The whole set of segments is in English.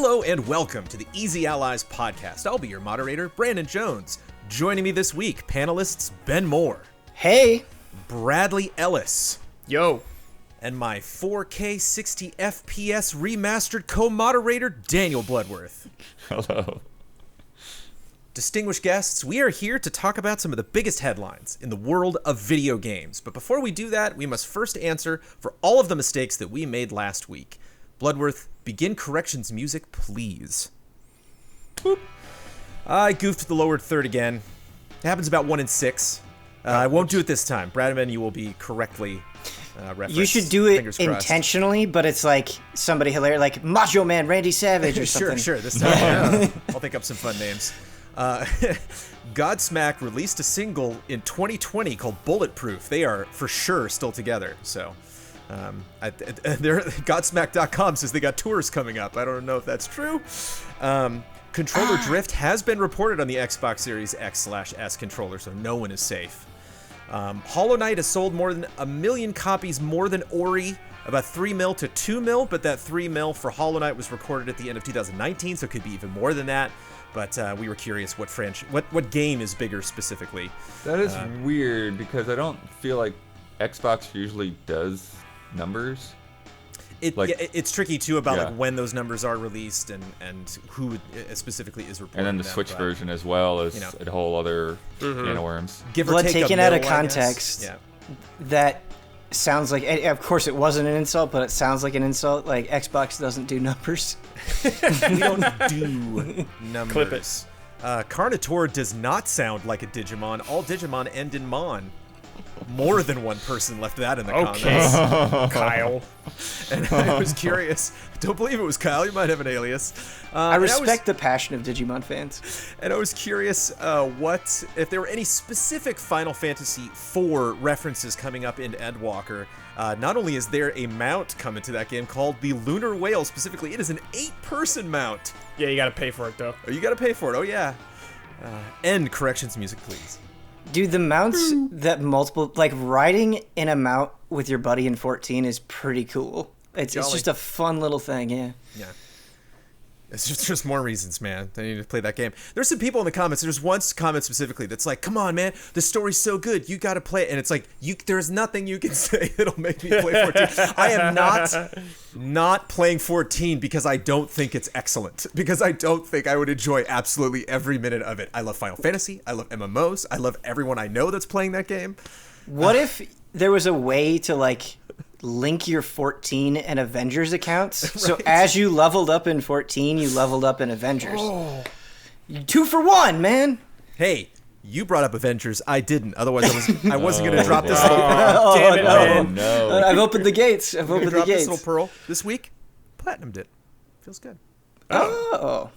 Hello and welcome to the Easy Allies podcast. I'll be your moderator, Brandon Jones. Joining me this week, panelists Ben Moore. Hey. Bradley Ellis. Yo. And my 4K 60 FPS remastered co-moderator, Daniel Bloodworth. Hello. Distinguished guests, we are here to talk about some of the biggest headlines in the world of video games. But before we do that, we must first answer for all of the mistakes that we made last week. Bloodworth, begin corrections music, please. Boop. I goofed the lowered third again. It happens about 1 in 6. I won't do it this time. Bradman, you will be correctly referenced. You should do it intentionally, but it's like somebody hilarious, like Macho Man Randy Savage or something. Sure. This time, yeah. I'll think up some fun names. Godsmack released a single in 2020 called Bulletproof. They are for sure still together. So, Godsmack.com says they got tours coming up. I don't know if that's true. Controller drift has been reported on the Xbox Series X/S controller, so no one is safe. Hollow Knight has sold more than 1 million copies more than Ori, about 3 mil to 2 mil, but that 3 mil for Hollow Knight was recorded at the end of 2019, so it could be even more than that. But we were curious what game is bigger specifically. That is weird because I don't feel like Xbox usually does numbers. It's tricky too about like when those numbers are released and who specifically is reporting. And then the them, Switch version as well is a whole other can of worms. Give or Blood take taken a out mil, of context. Yeah. That sounds like, of course it wasn't an insult, but it sounds like an insult. Like Xbox doesn't do numbers. We don't do numbers. Clip it. Carnotaur does not sound like a Digimon. All Digimon end in Mon. More than one person left that in the comments. Kyle. And I was curious. Don't believe it was Kyle. You might have an alias. I respect the passion of Digimon fans. And I was curious if there were any specific Final Fantasy IV references coming up in Endwalker. Not only is there a mount coming to that game called the Lunar Whale, specifically, it is an 8-person mount. Yeah, you gotta pay for it, though. Oh, you gotta pay for it. Oh, yeah. End corrections music, please. Dude, the mounts that multiple, like riding in a mount with your buddy in 14 is pretty cool. It's just a fun little thing, yeah. Yeah. It's just more reasons, man. I need to play that game. There's some people in the comments. There's one comment specifically that's like, come on, man. The story's so good. You got to play it. And it's like, there's nothing you can say that'll make me play 14. I am not playing 14 because I don't think it's excellent. Because I don't think I would enjoy absolutely every minute of it. I love Final Fantasy. I love MMOs. I love everyone I know that's playing that game. What if there was a way to, like, link your 14 and Avengers accounts? Right. So as you leveled up in 14, you leveled up in Avengers. Oh. 2 for 1, man. Hey, you brought up Avengers. I didn't. Otherwise, I wasn't going to drop this little pearl. Damn it, man. No. I've opened the gates. I've opened the gates. This little pearl this week. Platinumed it. Feels good. Oh.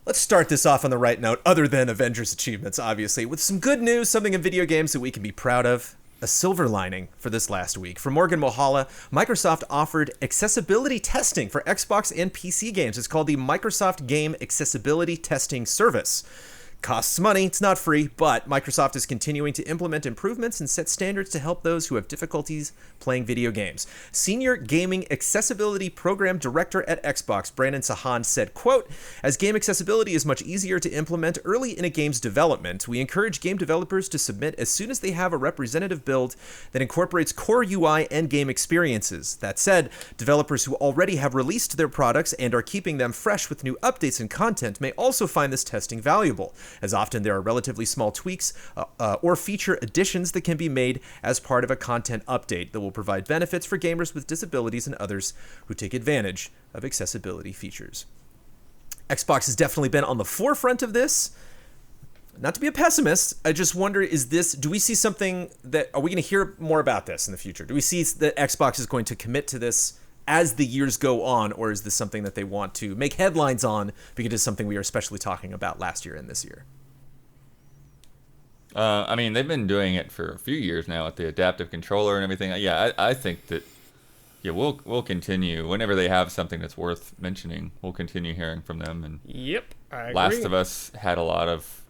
Let's start this off on the right note, other than Avengers achievements, obviously, with some good news, something in video games that we can be proud of. A silver lining for this last week. For Morgan Mohala, Microsoft offered accessibility testing for Xbox and PC games. It's called the Microsoft Game Accessibility Testing Service. Costs money, it's not free, but Microsoft is continuing to implement improvements and set standards to help those who have difficulties playing video games. Senior Gaming Accessibility Program Director at Xbox, Brandon Sahan, said, quote, as game accessibility is much easier to implement early in a game's development, we encourage game developers to submit as soon as they have a representative build that incorporates core UI and game experiences. That said, developers who already have released their products and are keeping them fresh with new updates and content may also find this testing valuable, as often there are relatively small tweaks or feature additions that can be made as part of a content update that will provide benefits for gamers with disabilities and others who take advantage of accessibility features. Xbox has definitely been on the forefront of this. Not to be a pessimist, I just wonder, do we see something are we going to hear more about this in the future? Do we see that Xbox is going to commit to this as the years go on, or is this something that they want to make headlines on because it's something we are especially talking about last year and this year? I mean, they've been doing it for a few years now with the adaptive controller and everything. Yeah, I think that we'll continue whenever they have something that's worth mentioning. We'll continue hearing from them. And yep, I agree. Last of Us had a lot of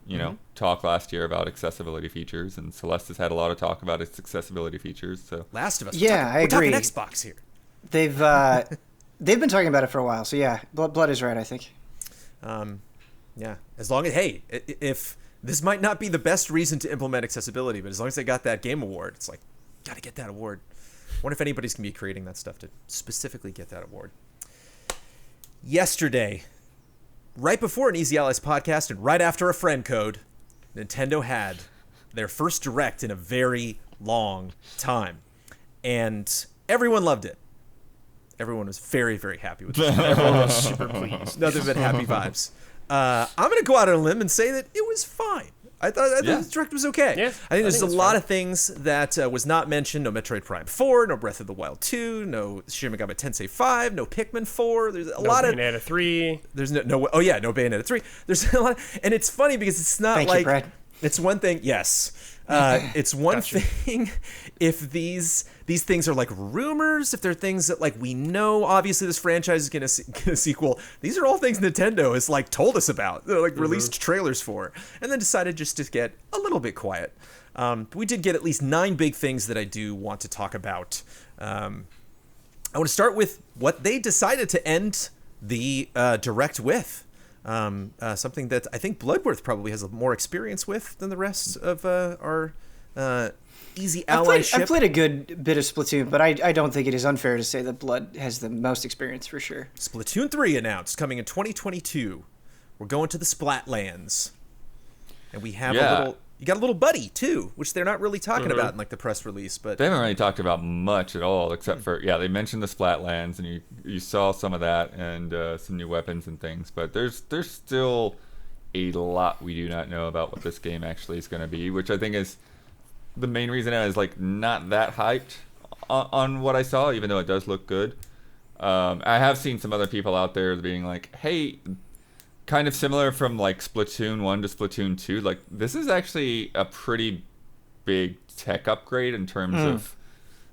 talk last year about accessibility features, and Celeste has had a lot of talk about its accessibility features. So Last of Us. Yeah, I agree. We're talking Xbox here. They've They've been talking about it for a while, so yeah, Blood is right, I think. Yeah, as long as, hey, if this might not be the best reason to implement accessibility, but as long as they got that game award, it's like, gotta get that award. Wonder if anybody's gonna be creating that stuff to specifically get that award. Yesterday, right before an Easy Allies podcast and right after a friend code, Nintendo had their first Direct in a very long time. And everyone loved it. Everyone was very, very happy with it. Everyone was super pleased. Nothing but happy vibes. I'm going to go out on a limb and say that it was fine. I thought the Direct was okay. Yeah, I think there's a it's lot fine. of things that was not mentioned. No Metroid Prime 4, no Breath of the Wild 2, no Shin Megami Tensei 5, no Pikmin 4. There's a lot of... Bayonetta 3. There's no Bayonetta 3. There's a lot, and it's funny because it's not Thank you, like Brad. it's one thing. Yes, it's one Gotcha. thing if these things are like rumors, if they're things that like we know. Obviously, this franchise is gonna get a sequel. These are all things Nintendo has like told us about, like released trailers for, and then decided just to get a little bit quiet. We did get at least 9 big things that I do want to talk about. I want to start with what they decided to end the Direct with. Something that I think Bloodworth probably has more experience with than the rest of our Easy Allyship. I've played a good bit of Splatoon, but I don't think it is unfair to say that Blood has the most experience for sure. Splatoon 3 announced coming in 2022. We're going to the Splatlands. And we have you got a little buddy too, which they're not really talking about in like the press release, but They haven't really talked about much at all, except for they mentioned the Splatlands, and you saw some of that and some new weapons and things. But there's still a lot we do not know about what this game actually is going to be, which I think is the main reason I was like not that hyped on what I saw, even though it does look good. I have seen some other people out there being like, "Hey." Kind of similar from like Splatoon 1 to Splatoon 2. Like, this is actually a pretty big tech upgrade in terms of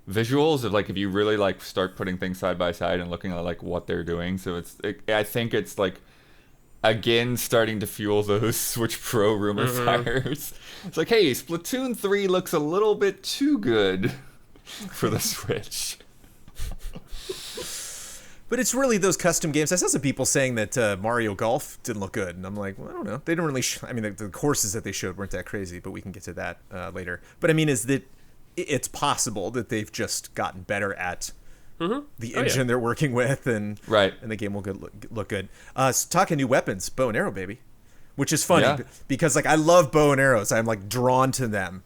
visuals, of like if you really like start putting things side by side and looking at like what they're doing. So I think it's like again starting to fuel those Switch Pro rumor fires. It's like, hey, Splatoon 3 looks a little bit too good for the Switch. But it's really those custom games. I saw some people saying that Mario Golf didn't look good, and I'm like, well, I don't know. They didn't really. I mean, the courses that they showed weren't that crazy, but we can get to that later. But I mean, is that it's possible that they've just gotten better at the engine they're working with, and the game will look good. So talking new weapons, bow and arrow, baby, which is funny because like I love bow and arrows. I'm like drawn to them.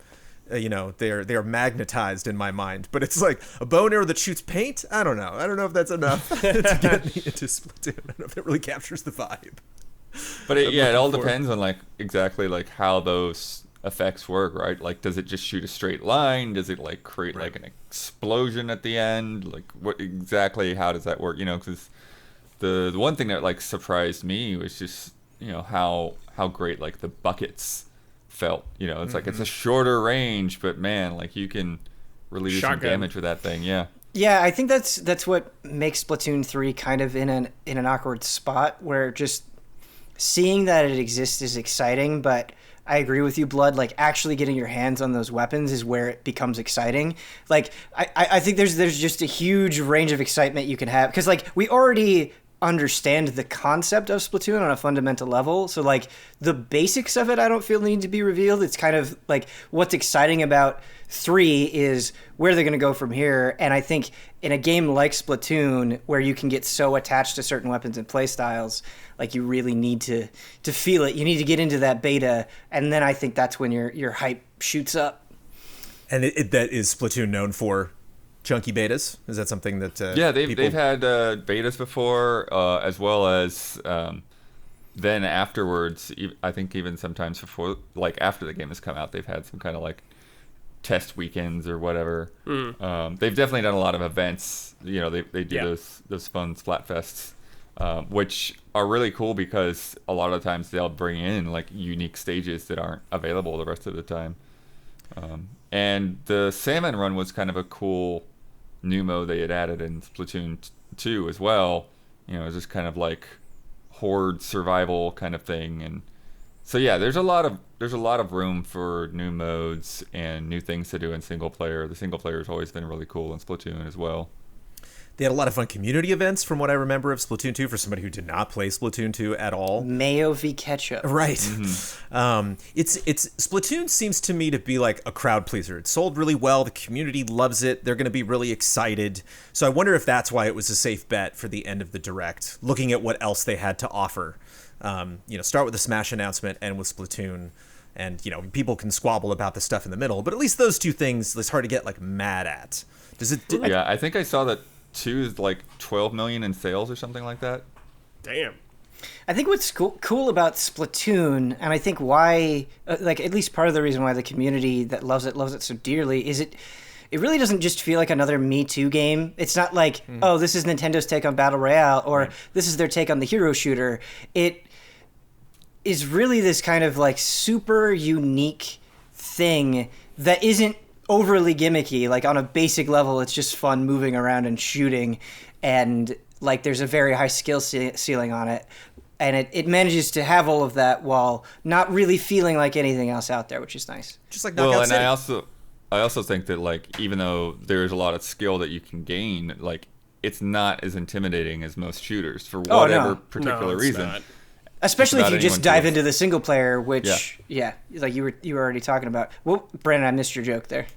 They are magnetized in my mind, but it's like a bow and arrow that shoots paint. I don't know if that's enough to get me into Splatoon. I don't know if it really captures the vibe. But it all depends on like exactly like how those effects work, right? Like, does it just shoot a straight line? Does it like create like an explosion at the end? Like, what exactly? How does that work? Because the one thing that like surprised me was just how great like the buckets felt. It's like it's a shorter range, but man, like you can really do some damage with that thing. Yeah, I think that's what makes Splatoon 3 kind of in an awkward spot, where just seeing that it exists is exciting, but I agree with you, Blood. Like, actually getting your hands on those weapons is where it becomes exciting. Like, I think there's just a huge range of excitement you can have, because like we already understand the concept of Splatoon on a fundamental level, so like the basics of it I don't feel need to be revealed. It's kind of like what's exciting about 3 is where they're going to go from here, and I think in a game like Splatoon where you can get so attached to certain weapons and playstyles, like you really need to feel it. You need to get into that beta, and then I think that's when your hype shoots up. And that is Splatoon known for chunky betas? Is that something that they've had betas before, as well as then afterwards. I think even sometimes before, like after the game has come out, they've had some kind of like test weekends or whatever. They've definitely done a lot of events. They do those fun Splatfests, which are really cool because a lot of times they'll bring in like unique stages that aren't available the rest of the time. And the Salmon Run was kind of a cool new mode they had added in Splatoon 2 as well. It's just kind of like horde survival kind of thing. And so there's a lot of room for new modes and new things to do in single player. The single player has always been really cool in Splatoon as well. They had a lot of fun community events, from what I remember of Splatoon 2, for somebody who did not play Splatoon 2 at all. Mayo v ketchup. Right. It's Splatoon seems to me to be like a crowd pleaser. It sold really well. The community loves it. They're going to be really excited. So I wonder if that's why it was a safe bet for the end of the Direct, looking at what else they had to offer. Start with the Smash announcement, end with Splatoon. And, people can squabble about the stuff in the middle, but at least those two things, it's hard to get, mad at. Yeah, I think I saw that 2 is 12 million in sales or something like that. Damn. I think what's cool about Splatoon, and I think why, at least part of the reason why the community that loves it so dearly, is it really doesn't just feel like another Me Too game. It's not like, oh, this is Nintendo's take on Battle Royale, or this is their take on the hero shooter. It is really this kind of super unique thing that isn't overly gimmicky. On a basic level, it's just fun moving around and shooting, and there's a very high skill ceiling on it, and it manages to have all of that while not really feeling like anything else out there, which is nice. Just like Knockout City. I also think that even though there's a lot of skill that you can gain, it's not as intimidating as most shooters for whatever particular reason. Not. Especially if you just dive into the single player, which you were already talking about. Well, Brandon, I missed your joke there.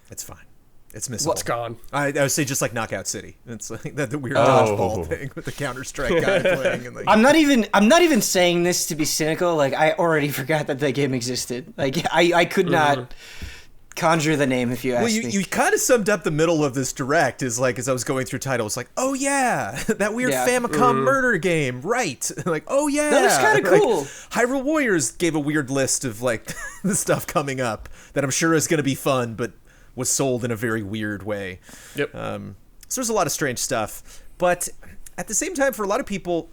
It's fine. It's missable. What's gone? I would say just like Knockout City. It's like the weird dodgeball thing with the Counter-Strike guy playing. And I'm not even saying this to be cynical. I already forgot that game existed. I could not conjure the name if you asked me. Well, you kind of summed up the middle of this Direct as I was going through titles, oh yeah, that weird Famicom murder game, right? Oh yeah, that was kind of cool. Hyrule Warriors gave a weird list of the stuff coming up that I'm sure is going to be fun, but was sold in a very weird way. Yep. So there's a lot of strange stuff, but at the same time, for a lot of people,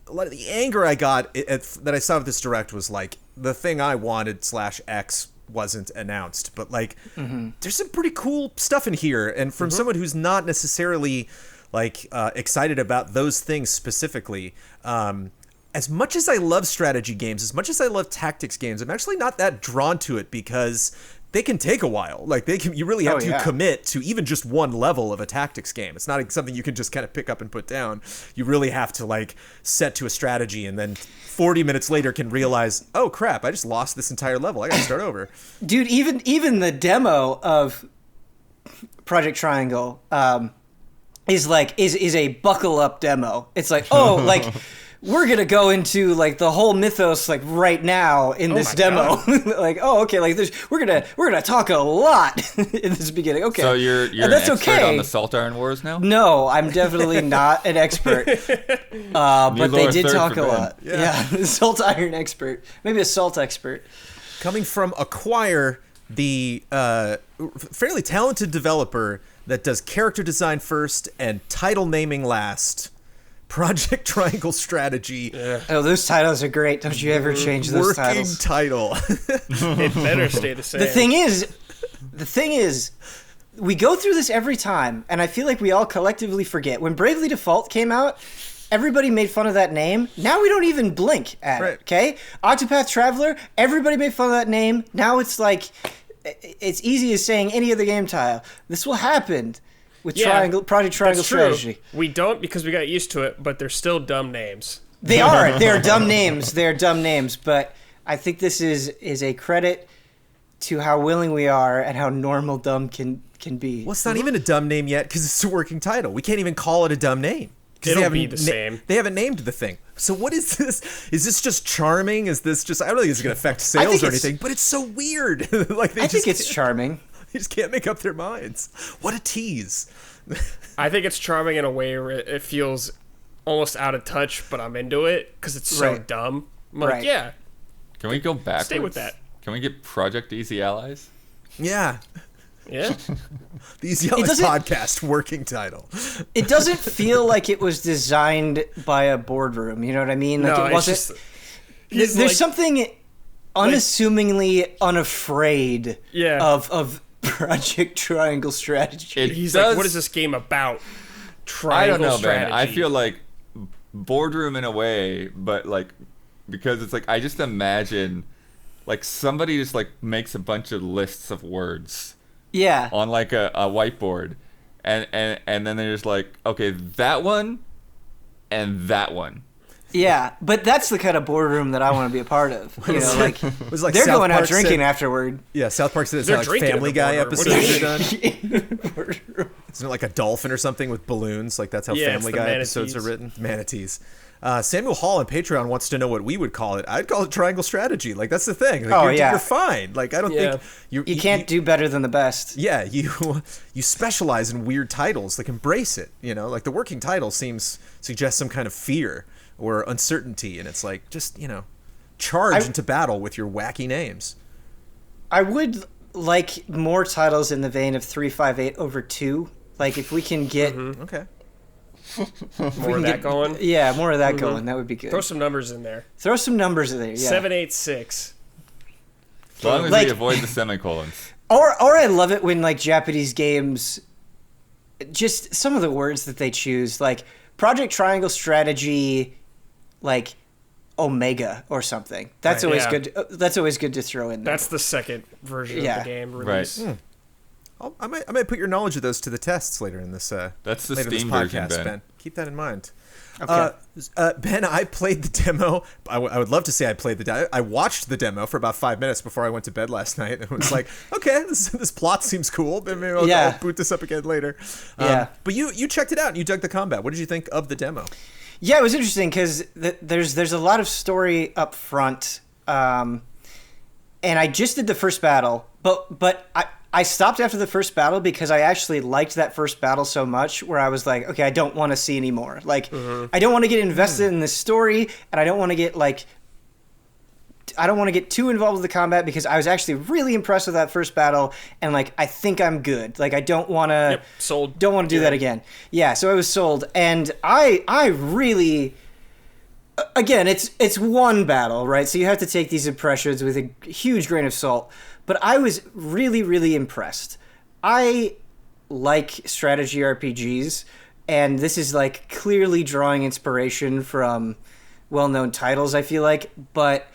a lot of the anger I got that I saw with this Direct was the thing I wanted /X wasn't announced, but there's some pretty cool stuff in here, and from someone who's not necessarily excited about those things specifically, as much as I love strategy games, as much as I love tactics games, I'm actually not that drawn to it because they can take a while. You really have to commit to even just one level of a tactics game. It's not something you can just kind of pick up and put down. You really have to set to a strategy, and then 40 minutes later can realize, oh crap, I just lost this entire level. I gotta start over. Dude, even the demo of Project Triangle is a buckle up demo. It's we're gonna go into the whole mythos right now in this demo. Okay, we're gonna talk a lot in this beginning. Okay, so you're an expert on the Salt Iron Wars now? No, I'm definitely not an expert. But they did talk a lot. Yeah, Salt Iron expert, maybe a salt expert. Coming from Acquire, the fairly talented developer that does character design first and title naming last. Project Triangle Strategy. Yeah. Oh, those titles are great. Don't you ever change those titles. Working title. It better stay the same. The thing is, we go through this every time, and I feel like we all collectively forget. When Bravely Default came out, everybody made fun of that name. Now we don't even blink at it, okay? Octopath Traveler, everybody made fun of that name. Now it's it's easy as saying any other game title. This will happen with Project Triangle Strategy. We don't because we got used to it, but they're still dumb names. They are. They're dumb names. They're dumb names. But I think this is a credit to how willing we are and how normal dumb can be. Well, it's not even a dumb name yet because it's a working title. We can't even call it a dumb name. It'll be the same. They haven't named the thing. So what is this? Is this just charming? Is this just... I don't think it's going to affect sales or anything, but it's so weird. I think it's charming. They just can't make up their minds. What a tease. I think it's charming in a way where it feels almost out of touch, but I'm into it because it's so dumb. I'm like, yeah. Can we go backwards? Stay with that. Can we get Project Easy Allies? Yeah. Yeah. The Easy Allies podcast working title. It doesn't feel like it was designed by a boardroom. You know what I mean? No, it wasn't. There's something unassumingly unafraid of Project Triangle Strategy. He's like, what is this game about? Triangle I don't know, strategy. man. I feel like boardroom in a way, but because it's I just imagine somebody just makes a bunch of lists of words. Yeah. On a whiteboard, and then they're just like, okay, that one and that one. Yeah, but that's the kind of boardroom that I want to be a part of. You know, like, It was like they're South going out Park drinking said- afterward. Yeah, South Park said it's They're how, like drinking in Family the Guy boardroom. What do you episodes are done. Isn't it like a dolphin or something with balloons? Like that's how Yeah, it's Family the Guy episodes are written. Manatees. Samuel Hall on Patreon wants to know what we would call it. I'd call it triangle strategy. Like that's the thing. Like, you're fine. Like I don't think You can't do better than the best. Yeah, you specialize in weird titles. Like embrace it. You know, like the working title suggests some kind of fear or uncertainty, and it's like just charge into battle with your wacky names. I would like more titles in the vein of 358/2. Like if we can get Okay. More of that going. Yeah, more of that going. That would be good. Throw some numbers in there. Throw some numbers in there. Yeah. 786. As long as Like- we avoid the semicolons. Or I love it when like Japanese games, just some of the words that they choose, like Project Triangle Strategy, like Omega or something. That's Right. always Yeah. good. That's always good to throw in there. That's the second version Yeah. of the game Right. release. I might put your knowledge of those to the tests later in this. That's the later in this Steam version, podcast, Ben. Keep that in mind. Okay. Ben, I played the demo. I would love to say I played the demo. I watched the demo for about 5 minutes before I went to bed last night, and it was like, okay, this plot seems cool. Maybe I'll boot this up again later. Yeah. But you checked it out and you dug the combat. What did you think of the demo? Yeah, it was interesting because there's a lot of story up front, and I just did the first battle, but I stopped after the first battle because I actually liked that first battle so much where I was like, okay, I don't want to see any more. Like, I don't want to get invested in this story, and I don't want to get too involved with the combat because I was actually really impressed with that first battle, and like I think I'm good. Like I don't want to sold. Don't want to do that again. Yeah, so I was sold, and I really, again, it's one battle, right? So you have to take these impressions with a huge grain of salt. But I was really, really impressed. I like strategy RPGs, and this is like clearly drawing inspiration from well-known titles, I feel like, but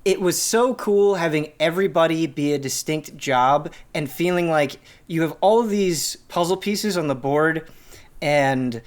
it was so cool having everybody be a distinct job and feeling like you have all of these puzzle pieces on the board and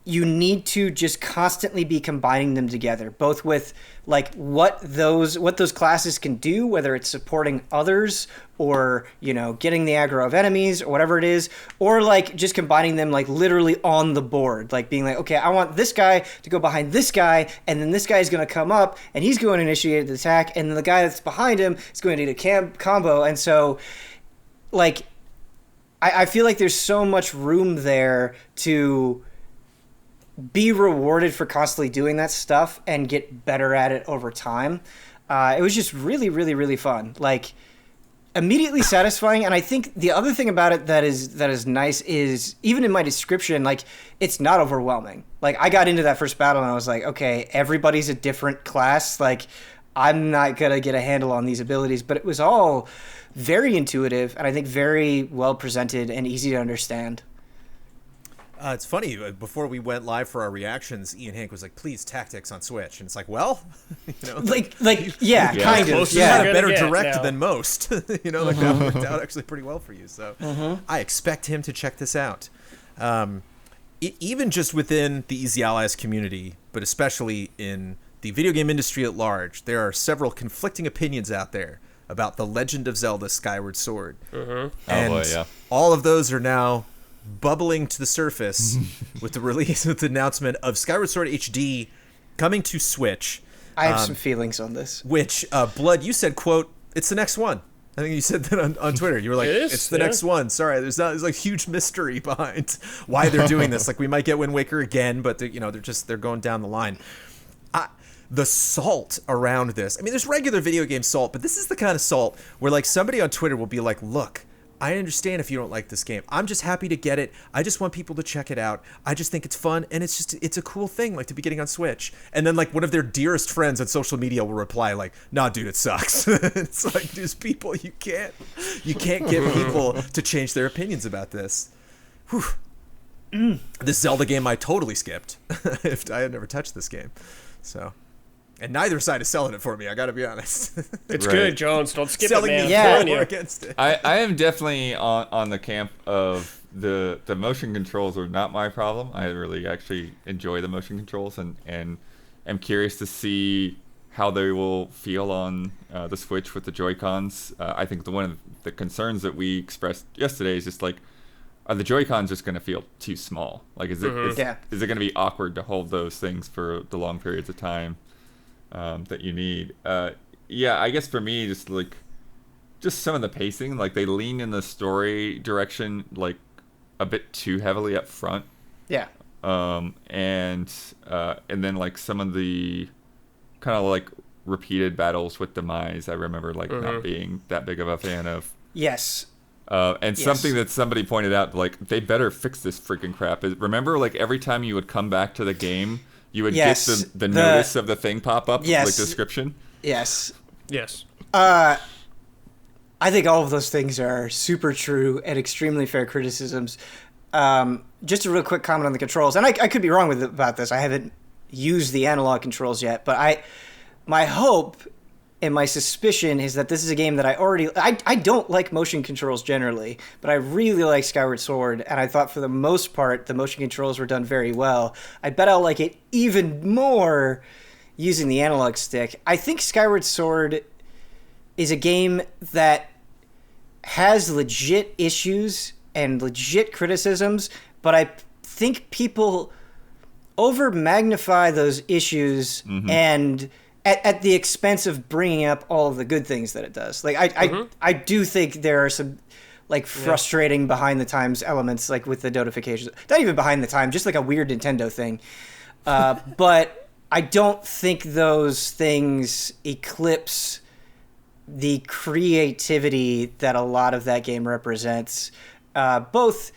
you need to just constantly be combining them together, both with like what those classes can do, whether it's supporting others or, getting the aggro of enemies or whatever it is, or like just combining them like literally on the board, like being like, okay, I want this guy to go behind this guy, and then this guy is going to come up and he's going to initiate the attack, and then the guy that's behind him is going to do a combo. And so like I feel like there's so much room there to be rewarded for constantly doing that stuff and get better at it over time. It was just really, really, really fun. Like immediately satisfying. And I think the other thing about it that is nice is even in my description, like it's not overwhelming. Like I got into that first battle and I was like, okay, everybody's a different class. Like I'm not going to get a handle on these abilities, but it was all very intuitive and I think very well presented and easy to understand. It's funny, before we went live for our reactions, Ian Hank was like, please, tactics on Switch. And it's like, well, kind of. you had Yeah. a better Get direct now. than most. Like that worked out actually pretty well for you. So I expect him to check this out. Even just within the Easy Allies community, but especially in the video game industry at large, there are several conflicting opinions out there about The Legend of Zelda Skyward Sword. And boy, yeah. all of those are now bubbling to the surface with the announcement of Skyward Sword HD coming to Switch. I have some feelings on this. Which, Blood, you said, quote, it's the next one. I think you said that on Twitter. You were like, It is, it's the yeah. next one. Sorry, there's like huge mystery behind why they're doing this. Like we might get Wind Waker again, but they're going down the line. The salt around this. I mean, there's regular video game salt, but this is the kind of salt where like somebody on Twitter will be like, look, I understand if you don't like this game. I'm just happy to get it. I just want people to check it out. I just think it's fun, and it's a cool thing, like, to be getting on Switch. And then, like, one of their dearest friends on social media will reply, like, nah, dude, it sucks. It's like, there's people, you can't get people to change their opinions about this. Whew. This Zelda game I totally skipped. If I had never touched this game. So... And neither side is selling it for me, I gotta be honest. It's Right. good, Jones. Don't skip Selling it, man. me I'm for telling or you. against it. I am definitely on the camp of the motion controls are not my problem. I really actually enjoy the motion controls, and am curious to see how they will feel on the Switch with the Joy-Cons. I think one of the concerns that we expressed yesterday is just like, are the Joy-Cons just going to feel too small? Like, is it is it going to be awkward to hold those things for the long periods of time that you need? Yeah, I guess for me, just some of the pacing, like they lean in the story direction like a bit too heavily up front. Yeah. And then like some of the kind of like repeated battles with Demise, I remember like not being that big of a fan of. Yes. And something that somebody pointed out, like, they better fix this freaking crap. Remember, like, every time you would come back to the game, you would get the notice of the thing pop up, like, description? Yes. Yes. I think all of those things are super true and extremely fair criticisms. Just a real quick comment on the controls, and I could be wrong about this. I haven't used the analog controls yet, but my hope and my suspicion is that this is a game that I don't like motion controls generally, but I really like Skyward Sword, and I thought for the most part the motion controls were done very well. I bet I'll like it even more using the analog stick. I think Skyward Sword is a game that has legit issues and legit criticisms, but I think people over-magnify those issues and at the expense of bringing up all of the good things that it does. Like I do think there are some like frustrating behind the times elements, like with the notifications. Not even behind the time, just like a weird Nintendo thing. But I don't think those things eclipse the creativity that a lot of that game represents. Both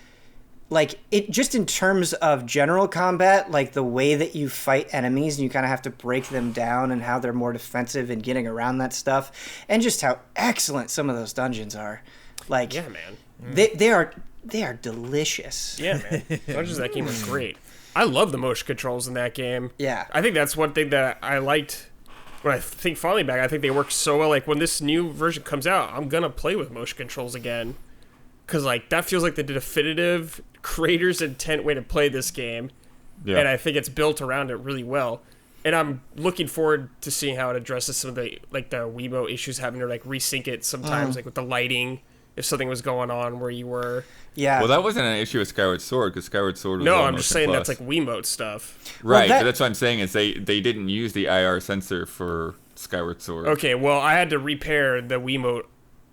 like it just in terms of general combat, like the way that you fight enemies and you kind of have to break them down and how they're more defensive and getting around that stuff, and just how excellent some of those dungeons are. Like, yeah, man, they are delicious. Yeah, man, dungeons in that game are great. I love the motion controls in that game. Yeah, I think that's one thing that I liked. When I think finally back, I think they work so well. Like when this new version comes out, I'm gonna play with motion controls again. Because, like, that feels like the definitive creator's intent way to play this game. Yeah. And I think it's built around it really well. And I'm looking forward to seeing how it addresses some of the, like, the Wiimote issues, having to, like, resync it sometimes, like, with the lighting, if something was going on where you were. Yeah. Well, that wasn't an issue with Skyward Sword, because Skyward Sword was No, all I'm just saying plus. that's, like, Wiimote stuff. Right, but that's what I'm saying is they didn't use the IR sensor for Skyward Sword. Okay, well, I had to repair the Wiimote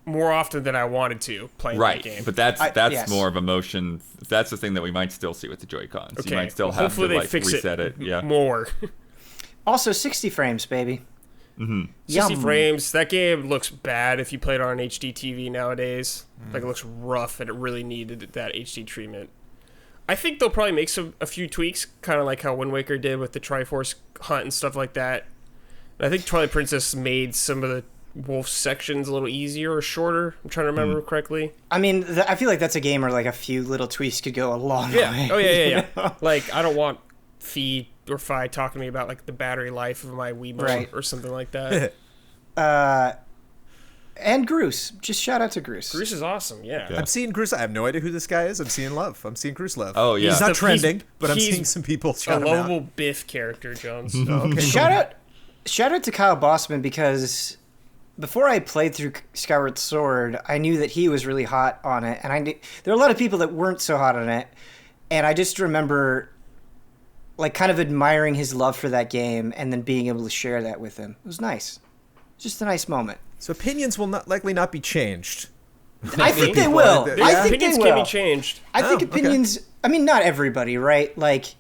more often than I wanted to playing that game. But that's more of a motion. That's the thing that we might still see with the Joy-Cons. Okay. You might still have hopefully to they like fix reset it. Yeah. more. Also, 60 frames, baby. 60 frames. That game looks bad if you play it on an HD TV nowadays. Like, it looks rough, and it really needed that HD treatment. I think they'll probably make a few tweaks, kind of like how Wind Waker did with the Triforce Hunt and stuff like that. And I think Twilight Princess made some of the wolf sections a little easier or shorter. I'm trying to remember correctly. I mean, I feel like that's a game where like a few little tweaks could go a long way. Oh yeah. Like, I don't want Fee or Fi talking to me about like the battery life of my Wiimote or something like that. And Groose. Just shout out to Groose. Groose is awesome. Yeah. I'm seeing Groose. I have no idea who this guy is. I'm seeing love. I'm seeing Groose love. Oh yeah. He's not trending, but I'm seeing some people shout a him out. lovable Biff character, Jones. Okay. Shout out to Kyle Bossman, because before I played through Skyward Sword, I knew that he was really hot on it, and there are a lot of people that weren't so hot on it, and I just remember like kind of admiring his love for that game and then being able to share that with him. It was nice. Just a nice moment. So opinions will likely not be changed. I think they will. Yeah. I think opinions they will. can be changed. I think opinions. Okay. I mean, not everybody, right? Like,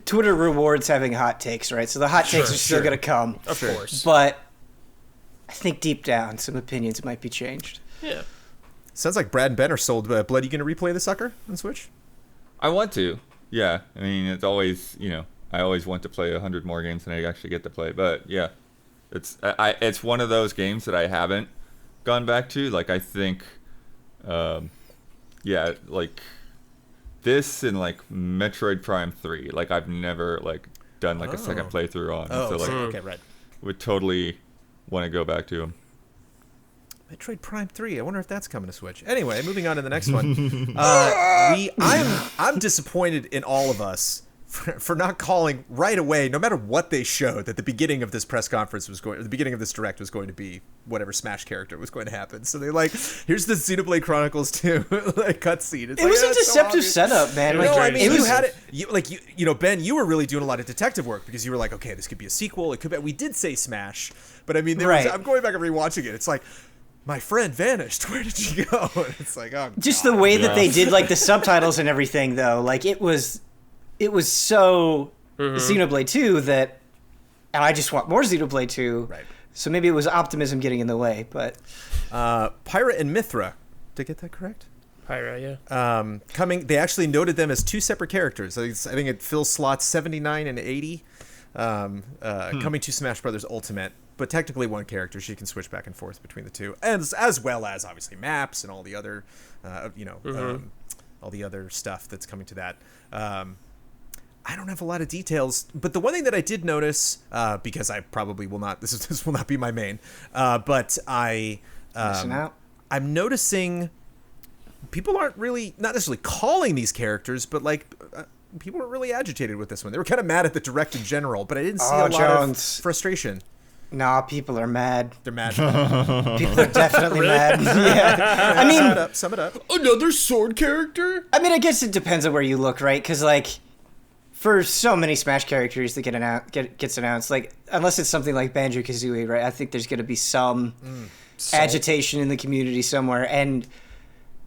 Twitter rewards having hot takes, right? So the hot takes are still going to come. Of course. But I think deep down, some opinions might be changed. Yeah. Sounds like Brad and Ben are sold. Blood, you going to replay the sucker on Switch? I want to. Yeah. I mean, it's always, I always want to play 100 more games than I actually get to play. But yeah, it's one of those games that I haven't gone back to. Like, I think, like this and like Metroid Prime 3. Like, I've never like done like a second playthrough on. So like, okay, right. Would totally want to go back to them. Metroid Prime 3. I wonder if that's coming to Switch. Anyway, moving on to the next one. I'm disappointed in all of us for not calling right away, no matter what they showed, that the beginning of this press conference the beginning of this direct was going to be whatever Smash character was going to happen. So they're like, here's the Xenoblade Chronicles 2 like cutscene. It was a deceptive setup, man. No, I mean, you had it. You know, Ben, you were really doing a lot of detective work because you were like, okay, this could be a sequel. It could be. We did say Smash, but I mean, I'm going back and rewatching it. It's like, my friend vanished. Where did she go? And it's like, oh, just the way that they did like the subtitles and everything, though. Like it was so Xenoblade 2 that, and I just want more Xenoblade 2. Right. So maybe it was optimism getting in the way, but Pyra and Mithra. Did I get that correct? Pyra, yeah. Coming. They actually noted them as two separate characters. I think it fills slots 79 and 80. Coming to Smash Brothers Ultimate. But technically one character. She can switch back and forth between the two, and as well as obviously maps and all the other, all the other stuff that's coming to that. I don't have a lot of details, but the one thing that I did notice, because I probably will not, this will not be my main, but I'm noticing people aren't really, not necessarily calling these characters, but like. People were really agitated with this one. They were kind of mad at the direct in general, but I didn't see a lot of frustration. Nah, people are mad. They're mad. People are definitely mad. Yeah. I mean, sum it up. Another sword character? I mean, I guess it depends on where you look, right? Because, like, for so many Smash characters that gets announced, like, unless it's something like Banjo-Kazooie, right? I think there's going to be some agitation in the community somewhere. And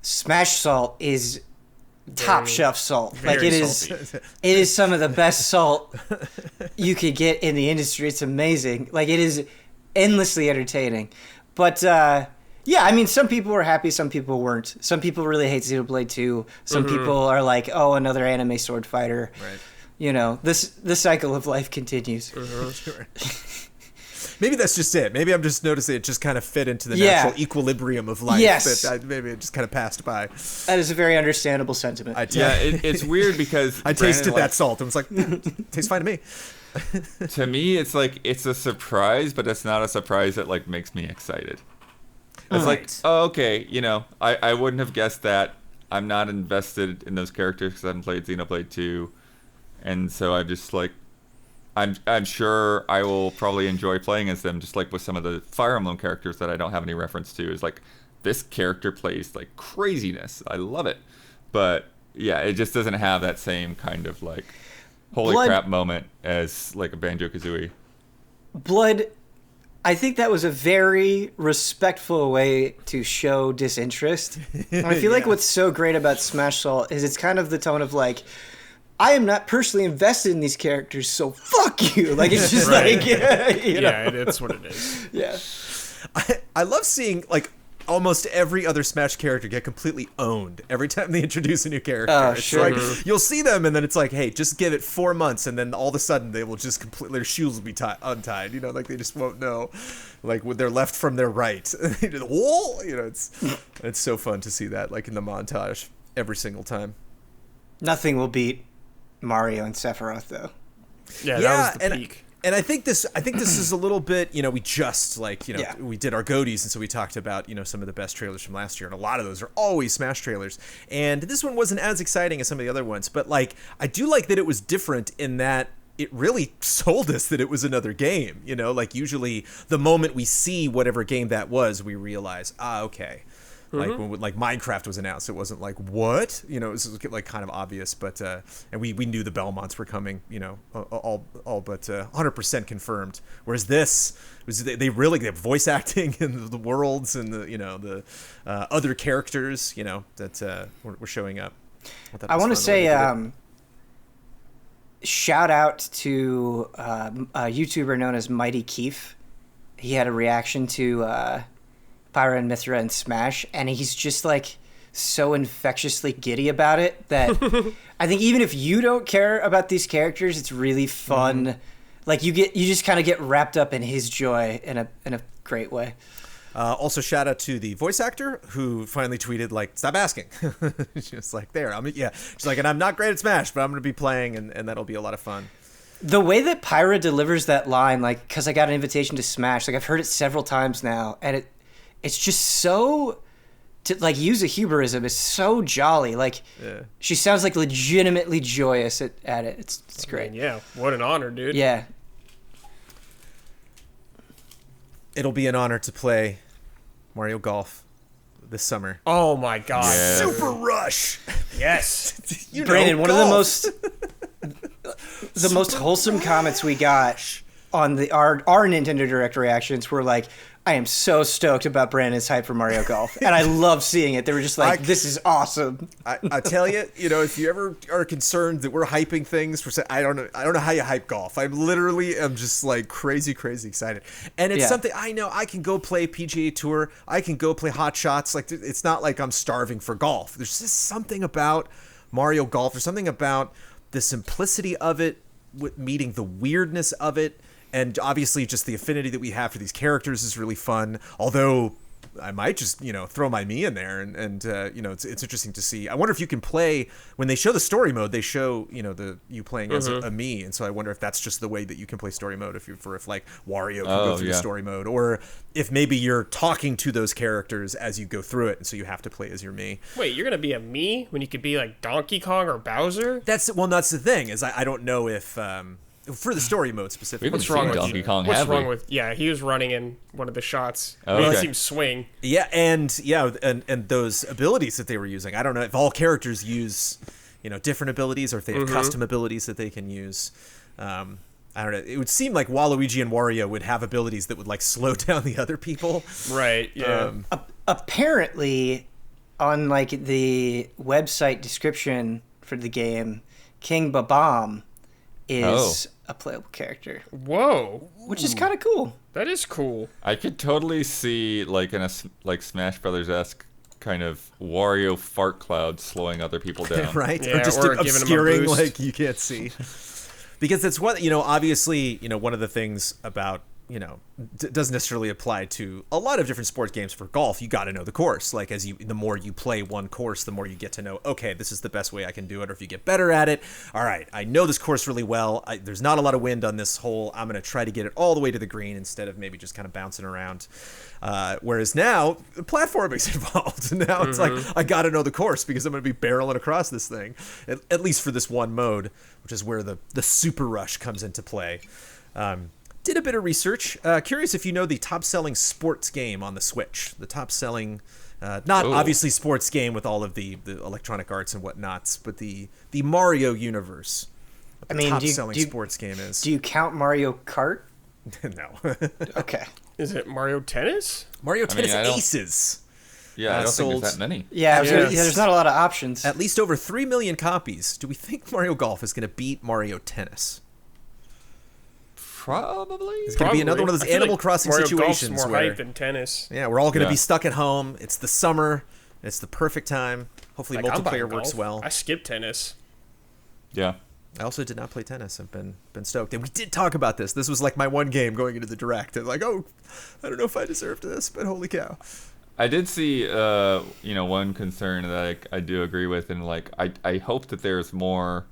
Smash Salt is top shelf salt. Like it is some of the best salt you could get in the industry. It's amazing. Like it is endlessly entertaining. But yeah, I mean, some people were happy, some people weren't. Some people really hate Xenoblade 2. Some people are like, oh, another anime sword fighter. Right. You know, the cycle of life continues. Sure. Maybe that's just it. Maybe I'm just noticing it just kind of fit into the natural equilibrium of life. Yes. Maybe it just kind of passed by. That is a very understandable sentiment. It's weird because I tasted that salt and was like, tastes fine to me. To me, it's like it's a surprise, but it's not a surprise that like makes me excited. It's like, oh, okay, you know, I wouldn't have guessed that. I'm not invested in those characters because I haven't played Xenoblade 2, and so I'm just like, I'm sure I will probably enjoy playing as them, just like with some of the Fire Emblem characters that I don't have any reference to. Is like, this character plays like craziness. I love it. But yeah, it just doesn't have that same kind of like holy crap moment as like a Banjo-Kazooie. Blood, I think that was a very respectful way to show disinterest. I feel like what's so great about Smash Salt is it's kind of the tone of like, I am not personally invested in these characters, so fuck you. Like, it's just like, it's what it is. Yeah. I love seeing, like, almost every other Smash character get completely owned every time they introduce a new character. Oh, it's sure. like, you'll see them, and then it's like, hey, just give it 4 months, and then all of a sudden they will just completely, their shoes will be untied. You know, like, they just won't know. Like, when they're left from their right. You know, it's so fun to see that, like, in the montage every single time. Nothing will beat Mario and Sephiroth, though. Yeah, that was the peak. And I think this is a little bit, you know, we just like, you know, we did our goatees, and so we talked about, you know, some of the best trailers from last year, and a lot of those are always Smash trailers. And this one wasn't as exciting as some of the other ones, but like, I do like that it was different in that it really sold us that it was another game, you know, like usually the moment we see whatever game that was, we realize, okay. Like when like Minecraft was announced, it wasn't like, what? You know, it was like kind of obvious, but and we knew the Belmonts were coming, you know, all but 100% confirmed. Whereas this was they have voice acting and the worlds and the, you know, the other characters, you know, that were showing up. I want to say shout out to a YouTuber known as Mighty Keef. He had a reaction to Pyra and Mithra and Smash, and he's just like so infectiously giddy about it that I think even if you don't care about these characters, it's really fun. Like you just kind of get wrapped up in his joy in a great way. Also, shout out to the voice actor who finally tweeted like, "Stop asking." Just like there, she's like, and I'm not great at Smash, but I'm going to be playing, and that'll be a lot of fun. The way that Pyra delivers that line, like, because I got an invitation to Smash, like I've heard it several times now, and it's just so, to like use a Huberism, it's so jolly. Like she sounds like legitimately joyous at it. It's great. Yeah, what an honor, dude. Yeah. It'll be an honor to play Mario Golf this summer. Oh my god. Yeah. Super Rush. Yes. You know, Brandon, one of golf. the most wholesome comments we got on our Nintendo Direct reactions were like, I am so stoked about Brandon's hype for Mario Golf. And I love seeing it. They were just like, this is awesome. I tell you, if you ever are concerned that we're hyping things for, I don't know how you hype golf. I literally am just like crazy excited. And it's something I know I can go play PGA Tour. I can go play Hot Shots. Like, it's not like I'm starving for golf. There's just something about Mario Golf. There's something about the simplicity of it, with meeting the weirdness of it. And obviously just the affinity that we have for these characters is really fun. Although I might just, throw my Mii in there and it's interesting to see. I wonder if you can play, when they show the story mode, they show, you playing as a Mii. And so I wonder if that's just the way that you can play story mode, if like Wario can go through the story mode, or if maybe you're talking to those characters as you go through it. And so you have to play as your Mii. Wait, you're going to be a Mii when you could be like Donkey Kong or Bowser? That's the thing, is I don't know if, for the story mode specifically. What's wrong with Donkey Kong? What's wrong with? Yeah, he was running in one of the shots. Okay. He seemed swing. Yeah, and those abilities that they were using. I don't know if all characters use, different abilities, or if they have custom abilities that they can use. I don't know. It would seem like Waluigi and Wario would have abilities that would like slow down the other people. Right. Yeah. Apparently, on like the website description for the game, King Babam is a playable character. Whoa. Which is kind of cool. That is cool. I could totally see like in a Smash Brothers-esque kind of Wario fart cloud slowing other people down. Right? Yeah, or just or giving them a obscuring boost. like you can't see. Because that's what, obviously, one of the things about, doesn't necessarily apply to a lot of different sports games. For golf, you got to know the course. Like, the more you play one course, the more you get to know, okay, this is the best way I can do it. Or if you get better at it, all right, I know this course really well. There's not a lot of wind on this hole. I'm going to try to get it all the way to the green instead of maybe just kind of bouncing around. Whereas now, platforming's involved. Now it's like, I got to know the course because I'm going to be barreling across this thing, at least for this one mode, which is where the Super Rush comes into play. Did a bit of research. Curious if you know the top-selling sports game on the Switch. The top-selling, not obviously sports game with all of the Electronic Arts and whatnots, but the Mario universe. What the top-selling sports game is. Do you count Mario Kart? No. Okay. Is it Mario Tennis? Mario Tennis I don't- Aces. Yeah, I don't think sold- there's that many. Yeah, Yeah. there's not a lot of options. At least over 3 million copies. Do we think Mario Golf is going to beat Mario Tennis? Probably. It's going to be another one of those I feel Animal like Crossing Mario situations Golf's more where hype than tennis. yeah, we're all going to be Yeah. stuck at home. It's the summer. It's the perfect time. Hopefully Like, I'm buying multiplayer works golf. well. I skipped tennis. Yeah. I also did not play tennis. I've been stoked. And we did talk about this. This was like my one game going into the direct. And like, oh, I don't know if I deserved this, but holy cow. I did see, one concern that I do agree with, and like I hope that there's more,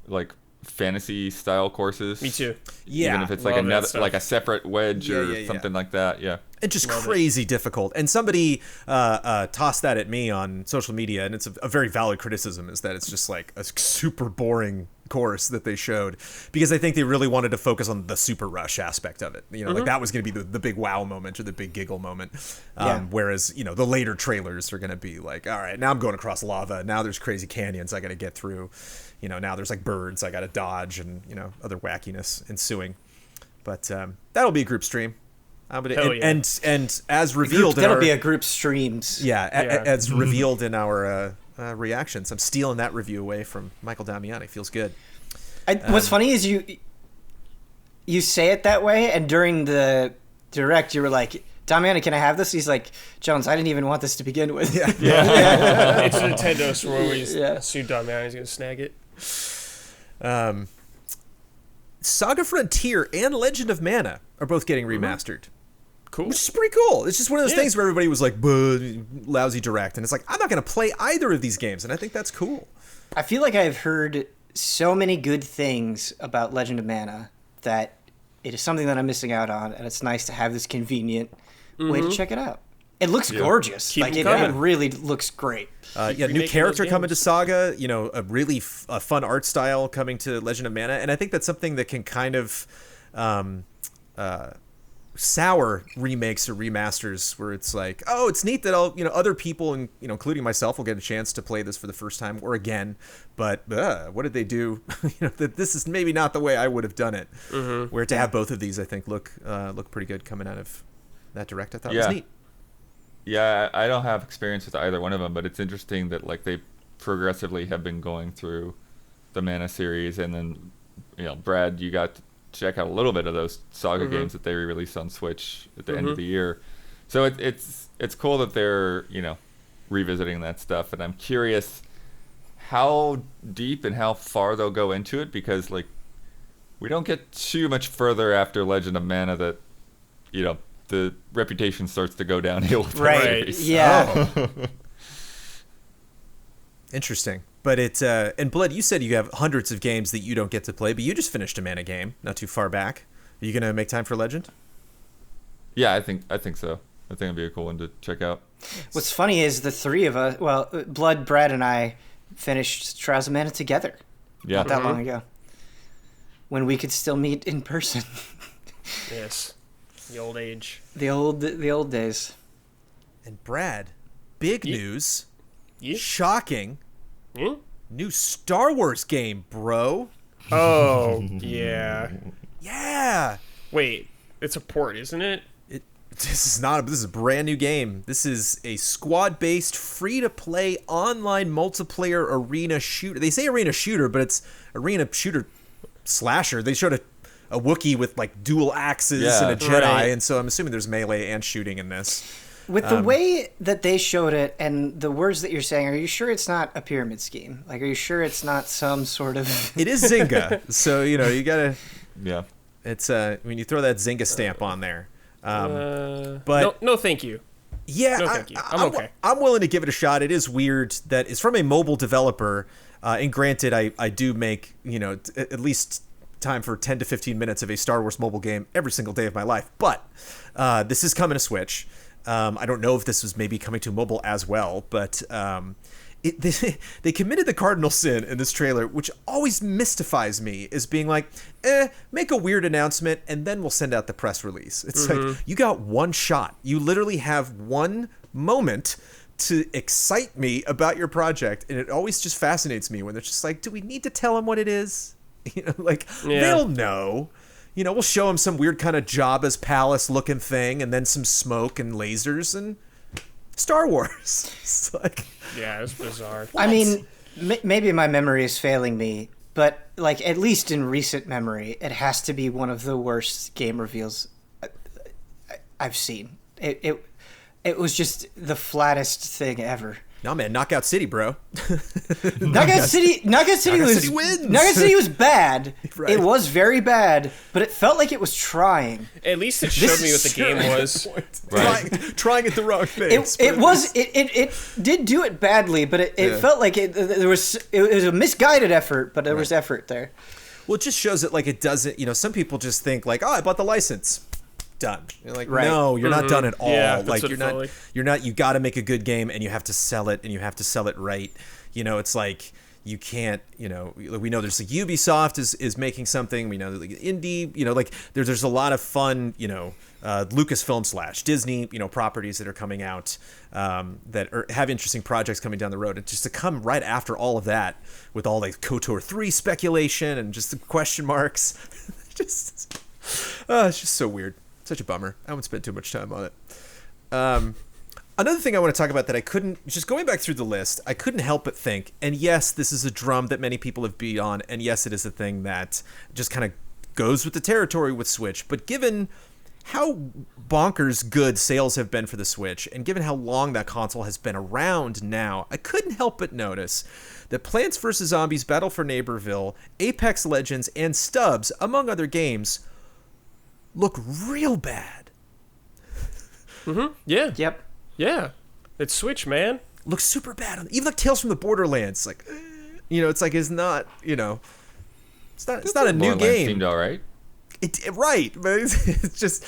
like, fantasy style courses. Me too. Yeah. Even if it's Love like that another, stuff. like a separate wedge Yeah, or yeah, yeah. something like that. Yeah. And just Love it. crazy difficult. And somebody tossed that at me on social media, and it's a very valid criticism, is that it's just like a super boring course that they showed, because I think they really wanted to focus on the Super Rush aspect of it. Like that was going to be the big wow moment or the big giggle moment. Whereas, the later trailers are going to be like, all right, now I'm going across lava. Now there's crazy canyons I got to get through. Now there's like birds I got to dodge and, other wackiness ensuing. But that'll be a group stream. Hell yeah. And as revealed, That'll be a group streams. as revealed in our reactions, I'm stealing that review away from Michael Damiani. Feels good. What's funny is you say it that way, and during the direct, you were like, Damiani, can I have this? He's like, Jones, I didn't even want this to begin with. It's Nintendo, so we're always sued Damian. He's going to snag it. Saga Frontier and Legend of Mana are both getting remastered. Cool. Which is pretty cool. It's just one of those things where everybody was like, lousy direct. And it's like, I'm not going to play either of these games. And I think that's cool. I feel like I've heard so many good things about Legend of Mana that it is something that I'm missing out on, and it's nice to have this convenient way to check it out. It looks gorgeous. Keep Like them it coming. really looks great. New remaking character those coming to games. Saga, a really fun art style coming to Legend of Mana, and I think that's something that can kind of sour remakes or remasters where it's like, oh, it's neat that other people and including myself will get a chance to play this for the first time or again, but what did they do? That this is maybe not the way I would have done it. Mm-hmm. Where to have both of these, I think look pretty good coming out of that direct. I thought it was neat. Yeah, I don't have experience with either one of them, but it's interesting that like they progressively have been going through the Mana series, and then Brad, you got to check out a little bit of those Saga games that they re-released on Switch at the end of the year. So it's cool that they're revisiting that stuff, and I'm curious how deep and how far they'll go into it, because like we don't get too much further after Legend of Mana that the reputation starts to go downhill with the Right. series. Yeah. Oh. Interesting. But and Blood, you said you have hundreds of games that you don't get to play, but you just finished a Mana game not too far back. Are you gonna make time for Legend? Yeah, I think so. I think it'd be a cool one to check out. What's funny is the three of us, Blood, Brad, and I finished Trials of Mana together Yeah. not that long ago, when we could still meet in person. Yes. The old age. The old days. And Brad, big news, Yeah. shocking, Hmm? new Star Wars game, bro. Oh, yeah. Yeah. Wait, it's a port, isn't it? This is a brand new game. This is a squad-based, free-to-play online multiplayer arena shooter. They say arena shooter, but it's arena shooter slasher. They showed a Wookiee with like dual axes and a Jedi, right. and so I'm assuming there's melee and shooting in this. With the way that they showed it and the words that you're saying, are you sure it's not a pyramid scheme? Like, are you sure it's not some sort of... It is Zynga, so you gotta. Yeah. It's when you throw that Zynga stamp on there. But no, thank you. yeah, No, thank you. I'm okay. I'm willing to give it a shot. It is weird that it's from a mobile developer, and granted, I do make at least time for 10 to 15 minutes of a Star Wars mobile game every single day of my life. But this is coming to Switch. I don't know if this was maybe coming to mobile as well, but they committed the cardinal sin in this trailer, which always mystifies me, is being like, make a weird announcement and then we'll send out the press release. It's like, you got one shot. You literally have one moment to excite me about your project, and it always just fascinates me when they're just like, do we need to tell them what it is? They'll know. We'll show them some weird kind of Jabba's palace looking thing, and then some smoke and lasers and Star Wars. It's like, Yeah, it's bizarre. I mean, maybe my memory is failing me, but like at least in recent memory, it has to be one of the worst game reveals I've seen. It was just the flattest thing ever. no man, Knockout City, bro. Knockout City City wins. Knockout City was bad. Right. It was very bad, but it felt like it was trying. At least it showed me what the game was. Trying it the wrong thing. It did do it badly, but it felt like it was a misguided effort, but there was effort there. Well, it just shows that like it doesn't. Some people just think like, oh, I bought the license. Done. You're like, Right. No, you're not done at all. Yeah, that's like what you're it felt not. like. You're not. You got to make a good game, and you have to sell it, and you have to sell it right. It's like you can't. We know there's like Ubisoft is making something. We know that like indie. Like there's a lot of fun. Lucasfilm / Disney. Properties that are coming out that have interesting projects coming down the road, and just to come right after all of that with all like KOTOR 3 speculation and just the question marks, it's just so weird. Such a bummer. I won't spend too much time on it. Another thing I want to talk about that I couldn't, just going back through the list, I couldn't help but think, and yes, this is a drum that many people have beat on, and yes, it is a thing that just kind of goes with the territory with Switch, but given how bonkers good sales have been for the Switch, and given how long that console has been around now, I couldn't help but notice that Plants vs. Zombies Battle for Neighborville, Apex Legends, and Stubbs, among other games, look real bad. Yeah. Yep. Yeah. It's Switch, man. Looks super bad. Even like Tales from the Borderlands, like, it's like it's not, it's not a new Borderlands game. seemed all right. Right, but it's just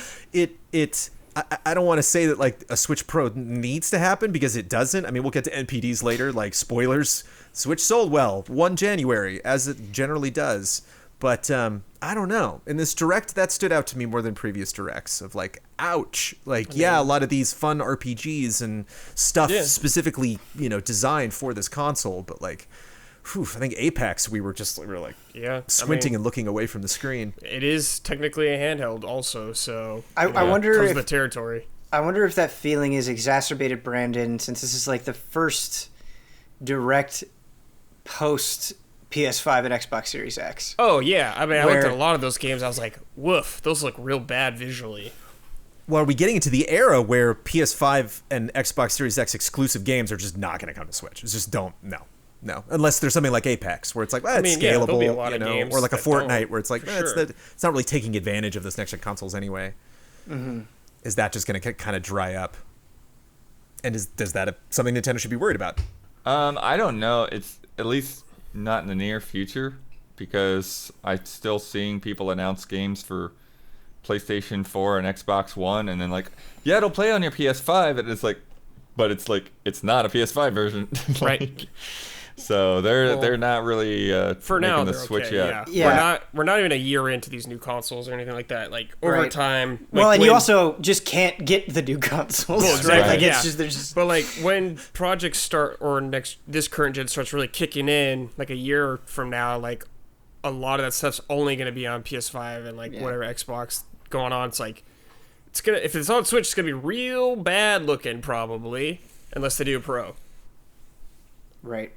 I don't want to say that like a Switch Pro needs to happen, because it doesn't. I mean, we'll get to NPDs later, like spoilers. Switch sold well 1 January, as it generally does. But I don't know. In this Direct, that stood out to me more than previous Directs of like, ouch. Like, a lot of these fun RPGs and stuff specifically, designed for this console. But like, I think Apex, we were like squinting and looking away from the screen. It is technically a handheld also, so I wonder comes if the territory. I wonder if that feeling is exacerbated, Brandon, since this is like the first Direct post PS5 and Xbox Series X. Oh yeah, I mean, I looked at a lot of those games. I was like, woof, those look real bad visually. Well, are we getting into the era where PS5 and Xbox Series X exclusive games are just not going to come to Switch? It's just no. Unless there's something like Apex, where it's like, it's scalable, there'll be a lot of games or like a Fortnite, where it's like, sure. it's not really taking advantage of this next-gen consoles anyway. Mm-hmm. Is that just going to kind of dry up? And is that something Nintendo should be worried about? I don't know. It's at least not in the near future, because I'm still seeing people announce games for PlayStation 4 and Xbox One, and then like, it'll play on your PS5, and it's like, but it's like, it's not a PS5 version. Right. So they're not really for now the they're switch okay, yet. Yeah. We're not even a year into these new consoles or anything like that. Like over time. Well, and you also just can't get the new consoles. Well, exactly. Right? Like Yeah. it's just. But like when projects start, or this current gen starts really kicking in, like a year from now, like a lot of that stuff's only going to be on PS5 and like whatever Xbox going on. It's like if it's on Switch, it's gonna be real bad looking probably, unless they do a Pro. Right.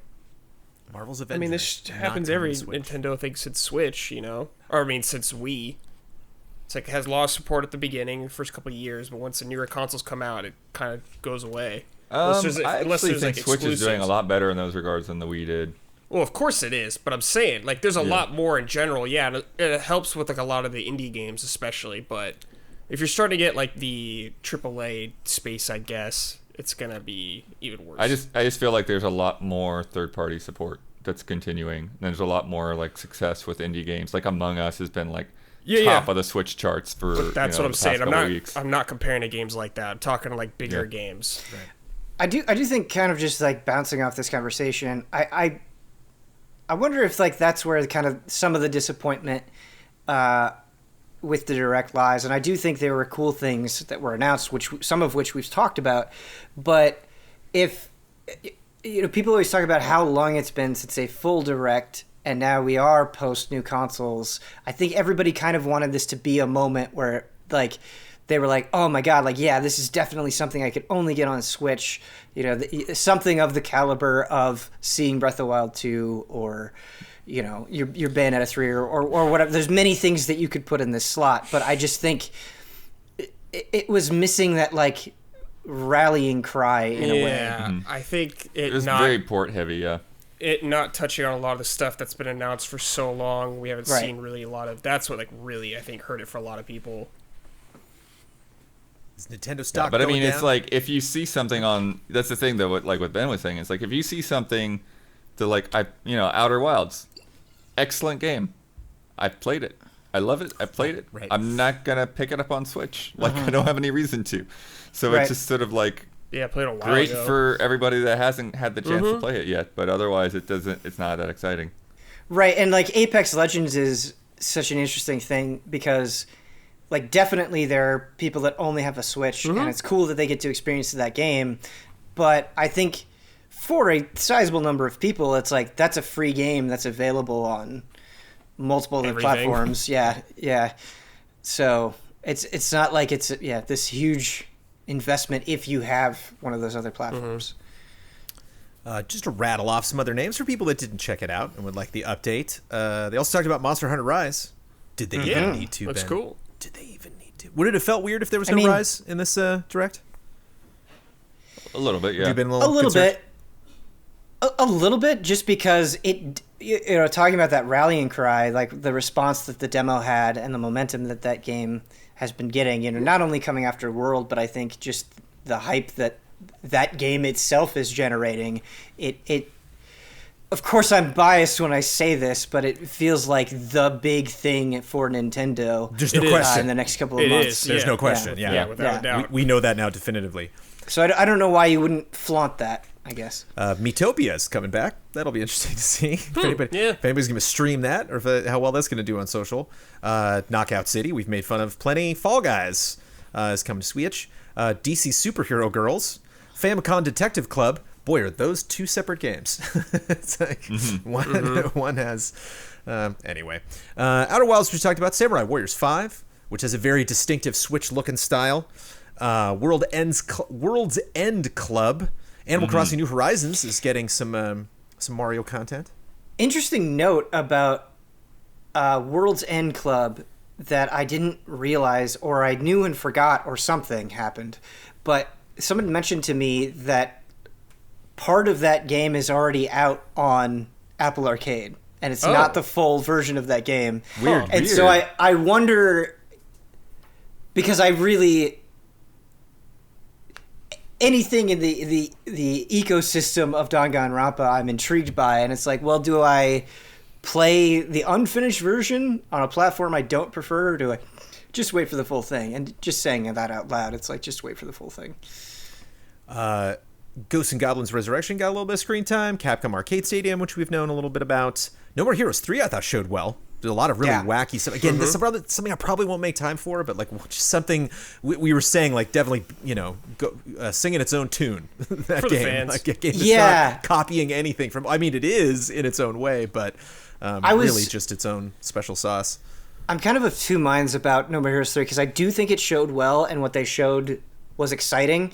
Marvel's Avengers. I mean, this happens every Nintendo thing since Switch, or I mean, since Wii. It's like it has a lot of support at the beginning, the first couple of years, but once the newer consoles come out, it kind of goes away. I actually think Switch is doing a lot better in those regards than the Wii did. Well, of course it is, but I'm saying, like, there's a lot more in general. Yeah, and it helps with like a lot of the indie games, especially. But if you're starting to get like the AAA space, I guess it's gonna be even worse. I just feel like there's a lot more third-party support that's continuing. There's a lot more like success with indie games. Like Among Us has been like top of the Switch charts for. But that's what I'm saying. Weeks. I'm not comparing to games like that. I'm talking to like bigger games. Right. I do think, kind of just like bouncing off this conversation, I wonder if like that's where kind of some of the disappointment with the Direct lies. And I do think there were cool things that were announced, some of which we've talked about. But if people always talk about how long it's been since a full Direct, and now we are post new consoles. I think everybody kind of wanted this to be a moment where like they were like, oh my god, like this is definitely something I could only get on Switch. Something of the caliber of seeing Breath of the Wild 2 or your Bayonetta 3 or whatever. There's many things that you could put in this slot, but I just think it was missing that like rallying cry in a way. Yeah, I think it was very port heavy. Yeah, it not touching on a lot of the stuff that's been announced for so long. We haven't seen really a lot of. That's what like really I think hurt it for a lot of people. Is Nintendo stock? But I mean, down? it's like if you see something on. That's the thing though. What Ben was saying is like if you see something, Outer Wilds. Excellent game. I played it. I love it. I played it. Right. I'm not gonna pick it up on Switch. Like I don't have any reason to. So it's just sort of like I played it a while great ago. for everybody that hasn't had the chance to play it yet. But otherwise, it's not that exciting. Right, and like Apex Legends is such an interesting thing because, like, definitely there are people that only have a Switch, and it's cool that they get to experience that game. But I think for a sizable number of people, it's like that's a free game that's available on multiple other platforms. Yeah. So it's not like it's this huge investment if you have one of those other platforms. Just to rattle off some other names for people that didn't check it out and would like the update. They also talked about Monster Hunter Rise. Did they even need to? That's Ben? cool. Did they even need to? Would it have felt weird if there was no Rise in this Direct? A little bit, yeah. Have you been A little concerned? bit. A little bit, just because talking about that rallying cry, like the response that the demo had and the momentum that game has been getting, not only coming after World, but I think just the hype that game itself is generating. of course, I'm biased when I say this, but it feels like the big thing for Nintendo. There's no question. In the next couple of It months. is. There's no question. Yeah. without a doubt. We know that now definitively. So I don't know why you wouldn't flaunt that, I guess. Metopia is coming back. That'll be interesting to see if anybody's going to stream that or how well that's going to do on social. Knockout City, we've made fun of plenty. Fall Guys is coming to Switch. DC Superhero Girls. Famicom Detective Club. Boy, are those two separate games. It's like one has... anyway. Outer Wilds, we talked about. Samurai Warriors 5, which has a very distinctive Switch-looking style. World's End Club. Animal Crossing New Horizons is getting some Mario content. Interesting note about World's End Club that I didn't realize, or I knew and forgot, or something happened. But someone mentioned to me that part of that game is already out on Apple Arcade, and it's not the full version of that game. Weird. And so I wonder, because I really... anything in the ecosystem of Danganronpa I'm intrigued by, and it's like, well, do I play the unfinished version on a platform I don't prefer, or do I just wait for the full thing? And just saying that out loud, it's like, just wait for the full thing. Ghosts and Goblins Resurrection got a little bit of screen time. Capcom Arcade Stadium, which we've known a little bit about. No More Heroes 3 I thought showed well. There's a lot of really wacky stuff. Again, this is something I probably won't make time for, but like just something we were saying, like definitely, singing its own tune. That for game, the fans. like a game is not copying anything from. I mean, it is in its own way, but really just its own special sauce. I'm kind of two minds about No More Heroes 3 because I do think it showed well, and what they showed was exciting.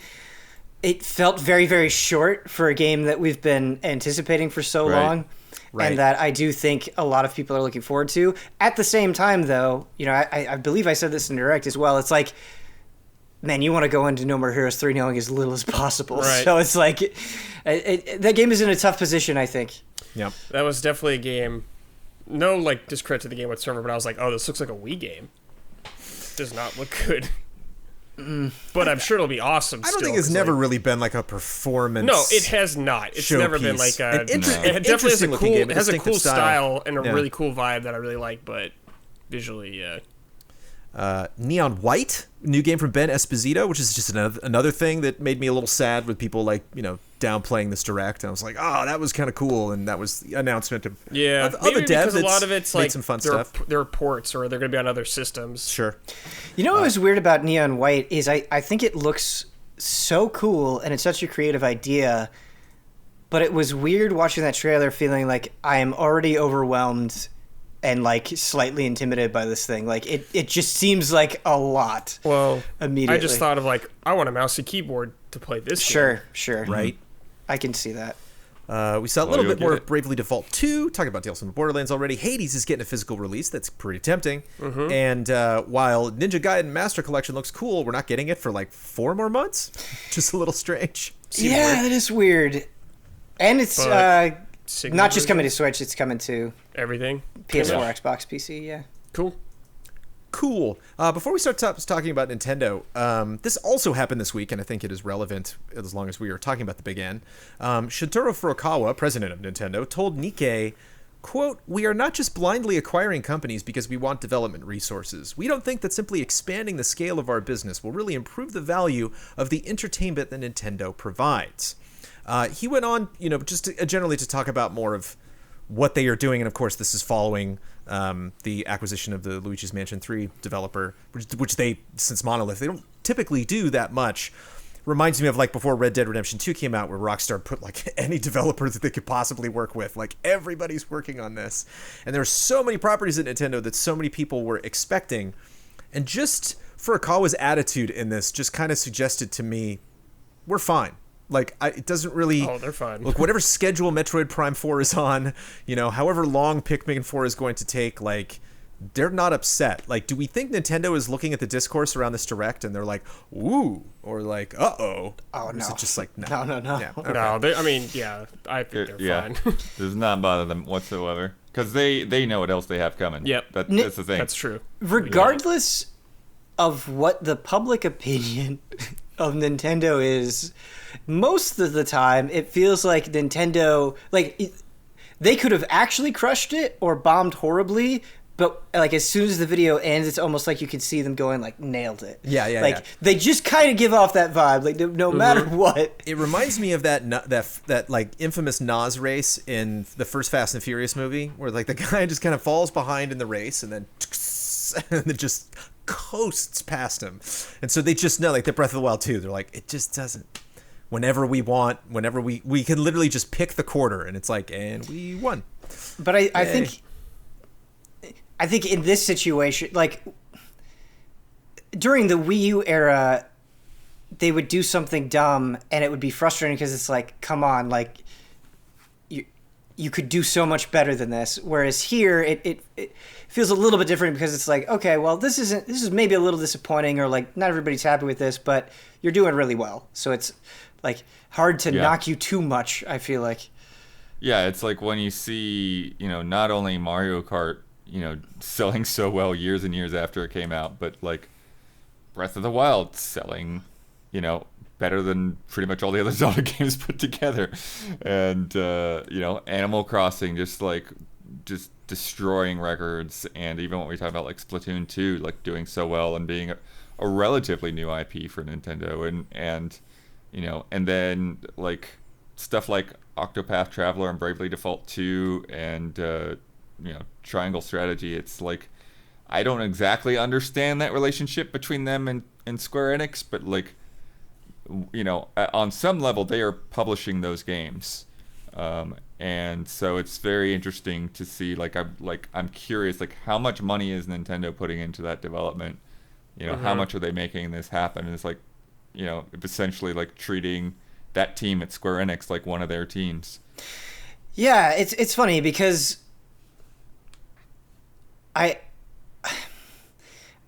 It felt very, very short for a game that we've been anticipating for so long. Right. And that I do think a lot of people are looking forward to. At the same time, though, I believe I said this in Direct as well. It's like, man, you want to go into No More Heroes 3 knowing as little as possible. Right. So it's like, that game is in a tough position, I think. Yep. That was definitely a game. No, discredit to the game whatsoever, but I was like, oh, this looks like a Wii game. Does not look good. But I'm sure it'll be awesome. I don't think it's never really been like a performance. No, it has not. It's never been like a. It definitely has a cool. It has a cool style and a really cool vibe that I really like, but visually, Neon White, new game from Ben Esposito, which is just another thing that made me a little sad with people downplaying this Direct. And I was like, oh, that was kind of cool, and that was the announcement of maybe a dev because a lot of it's like some fun stuff. They're ports, or they're going to be on other systems. Sure. What was weird about Neon White is I think it looks so cool, and it's such a creative idea, but it was weird watching that trailer feeling like I am already overwhelmed and slightly intimidated by this thing. It just seems like a lot. Well, immediately. I just thought of I want a mouse and keyboard to play this game. Sure. Right. I can see that. We saw a little bit more of Bravely Default 2. Talking about Tales from the Borderlands already. Hades is getting a physical release. That's pretty tempting. And while Ninja Gaiden Master Collection looks cool, we're not getting it for 4 more months. Just a little strange. That is weird. And it's not just coming to Switch. It's coming to everything. PS4, Xbox, PC. Yeah. Cool. Before we start talking about Nintendo, this also happened this week, and I think it is relevant as long as we are talking about the big N. Shintaro Furukawa, president of Nintendo, told Nikkei, quote, "We are not just blindly acquiring companies because we want development resources. We don't think that simply expanding the scale of our business will really improve the value of the entertainment that Nintendo provides." He went on, generally to talk about more of what they are doing, and of course this is following the acquisition of the Luigi's Mansion 3 developer, which they, since Monolith, they don't typically do that much. Reminds me of before Red Dead Redemption 2 came out, where Rockstar put any developer that they could possibly work with. Everybody's working on this. And there are so many properties at Nintendo that so many people were expecting. And just Furukawa's attitude in this just kind of suggested to me, we're fine. It doesn't really... Oh, they're fine. Look, whatever schedule Metroid Prime 4 is on, however long Pikmin 4 is going to take, they're not upset. Do we think Nintendo is looking at the discourse around this Direct and they're like, ooh, or uh-oh? Oh, or no. is it just no? No. Yeah, okay. No, I think they're fine. Does not bother them whatsoever. Because they know what else they have coming. Yep. That's the thing. That's true. Regardless of what the public opinion of Nintendo is, most of the time it feels like Nintendo they could have actually crushed it or bombed horribly. But like as soon as the video ends, it's almost like you can see them going like nailed it. Yeah. Like they just kind of give off that vibe. Like no matter what. It reminds me of that like infamous Nas race in the first Fast and Furious movie, where like the guy just kind of falls behind in the race and then it just coasts past him. And so they just know, like the Breath of the Wild 2, they're like, it just doesn't. Whenever we want, whenever we can literally just pick the quarter, and it's like, and we won. But I think in this situation, like during the Wii U era, they would do something dumb and it would be frustrating because it's like, come on, like you could do so much better than this. Whereas here, it feels a little bit different because it's like, okay, well, this is maybe a little disappointing, or like not everybody's happy with this, but you're doing really well. So it's like hard to knock you too much, I feel like. Yeah, it's like when you see, not only Mario Kart, selling so well years and years after it came out, but like Breath of the Wild selling, better than pretty much all the other Zelda games put together. And, Animal Crossing just destroying records. And even when we talk about like Splatoon 2, like doing so well and being a relatively new IP for Nintendo. And then like stuff like Octopath Traveler and Bravely Default 2 and, Triangle Strategy. It's like, I don't exactly understand that relationship between them and Square Enix, but like, on some level they are publishing those games, and so it's very interesting to see. I'm curious, like how much money is Nintendo putting into that development? How much are they making this happen? And it's like, essentially like treating that team at Square Enix like one of their teams. Yeah, it's funny because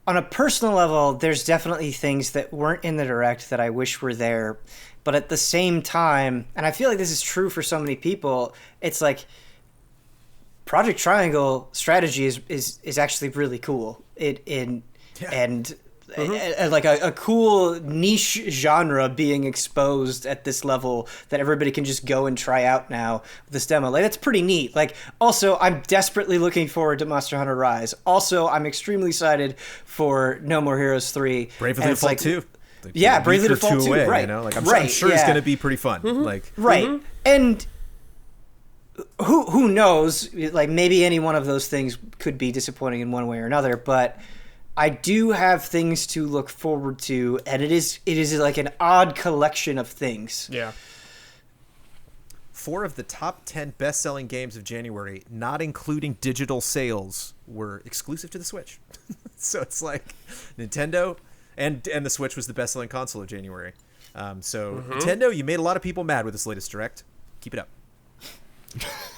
on a personal level, there's definitely things that weren't in the Direct that I wish were there. But at the same time, and I feel like this is true for so many people, it's like Project Triangle Strategy is actually really cool. Like a cool niche genre being exposed at this level that everybody can just go and try out now with this demo. Like that's pretty neat. Like also, I'm desperately looking forward to Monster Hunter Rise. Also, I'm extremely excited for No More Heroes 3. Bravely Default 2. Yeah, Bravely Default 2. Right. I'm sure it's going to be pretty fun. And who knows? Like maybe any one of those things could be disappointing in one way or another, but I do have things to look forward to, and it is like an odd collection of things. Yeah. 4 of the top 10 best-selling games of January, not including digital sales, were exclusive to the Switch. So it's like Nintendo and the Switch was the best-selling console of January. Nintendo, you made a lot of people mad with this latest Direct. Keep it up.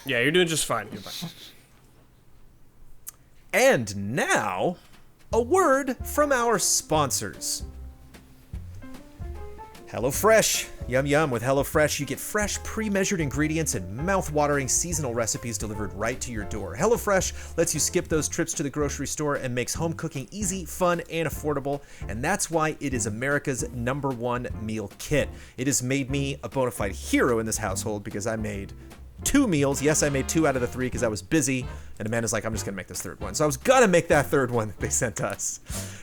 Yeah, you're doing just fine. And now, a word from our sponsors. HelloFresh. Yum yum. With HelloFresh, you get fresh, pre-measured ingredients and mouth-watering seasonal recipes delivered right to your door. HelloFresh lets you skip those trips to the grocery store and makes home cooking easy, fun, and affordable. And that's why it is America's #1 meal kit. It has made me a bona fide hero in this household because I made 2 meals. Yes, I made 2 out of the 3 because I was busy. And Amanda's like, I'm just going to make this 3rd one. So I was going to make that 3rd one that they sent us.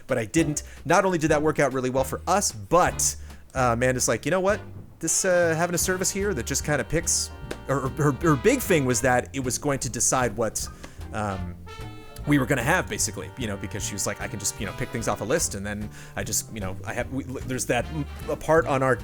But I didn't. Not only did that work out really well for us, but Amanda's like, you know what? This having a service here that just kind of picks... Her big thing was that it was going to decide what... we were going to have, basically, because she was like, I can just, pick things off a list, and then I just, there's that a part on our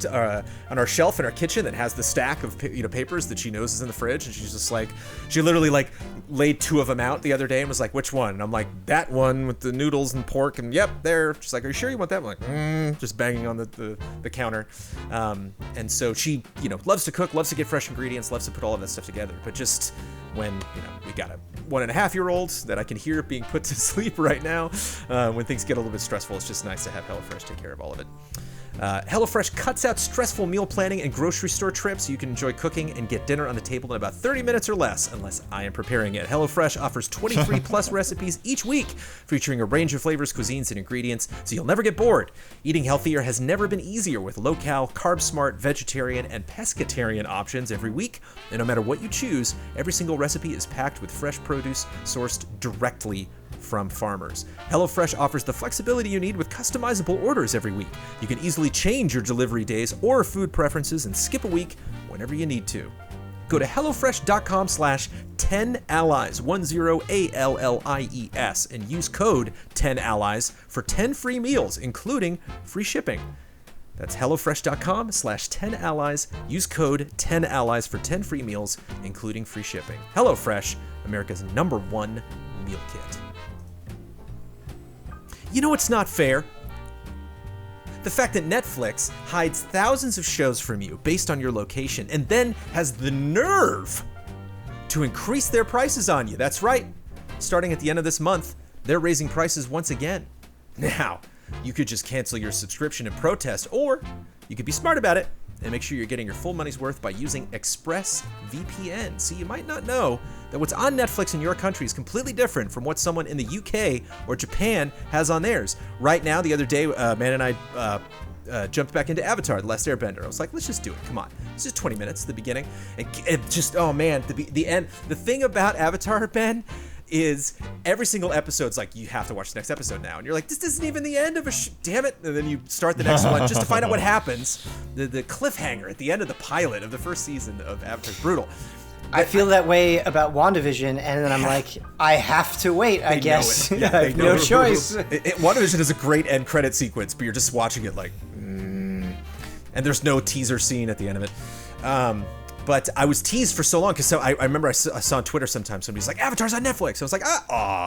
shelf in our kitchen that has the stack of, papers that she knows is in the fridge, and she's just like, she literally like laid 2 of them out the other day and was like, which one? And I'm like, that one with the noodles and pork, and yep, there. She's like, are you sure you want that? I'm like, just banging on the counter. And so she, loves to cook, loves to get fresh ingredients, loves to put all of that stuff together, but just when, we got a 1.5-year-old that I can hear being put to sleep right now. When things get a little bit stressful, it's just nice to have HelloFresh take care of all of it. HelloFresh cuts out stressful meal planning and grocery store trips so you can enjoy cooking and get dinner on the table in about 30 minutes or less, unless I am preparing it. HelloFresh offers 23 plus recipes each week, featuring a range of flavors, cuisines, and ingredients, so you'll never get bored. Eating healthier has never been easier with low-cal, carb-smart, vegetarian, and pescatarian options every week. And no matter what you choose, every single recipe is packed with fresh produce sourced directly from farmers. HelloFresh offers the flexibility you need with customizable orders every week. You can easily change your delivery days or food preferences and skip a week whenever you need to. Go to HelloFresh.com/10allies, 10allies, and use code 10allies for 10 free meals, including free shipping. That's HelloFresh.com/10allies. Use code 10allies for 10 free meals, including free shipping. HelloFresh, America's #1 meal kit. You know what's not fair? The fact that Netflix hides thousands of shows from you based on your location and then has the nerve to increase their prices on you. That's right. Starting at the end of this month, they're raising prices once again. Now, you could just cancel your subscription and protest, or you could be smart about it and make sure you're getting your full money's worth by using ExpressVPN. See, you might not know that what's on Netflix in your country is completely different from what someone in the UK or Japan has on theirs. Right now, the other day, Man and I jumped back into Avatar: The Last Airbender. I was like, let's just do it. Come on. It's just 20 minutes, the beginning. And it just, oh man, the end. The thing about Avatar, Ben, is every single episode's like, you have to watch the next episode now. And you're like, this isn't even the end of damn it. And then you start the next one just to find out what happens. The cliffhanger at the end of the pilot of the first season of Avatar's brutal. I feel that way about WandaVision, and then I'm like, I have to wait, I guess. I have no choice. WandaVision is a great end credit sequence, but you're just watching it like, and there's no teaser scene at the end of it. But I was teased for so long because I remember I saw on Twitter sometimes somebody's like, Avatar's on Netflix. I was like,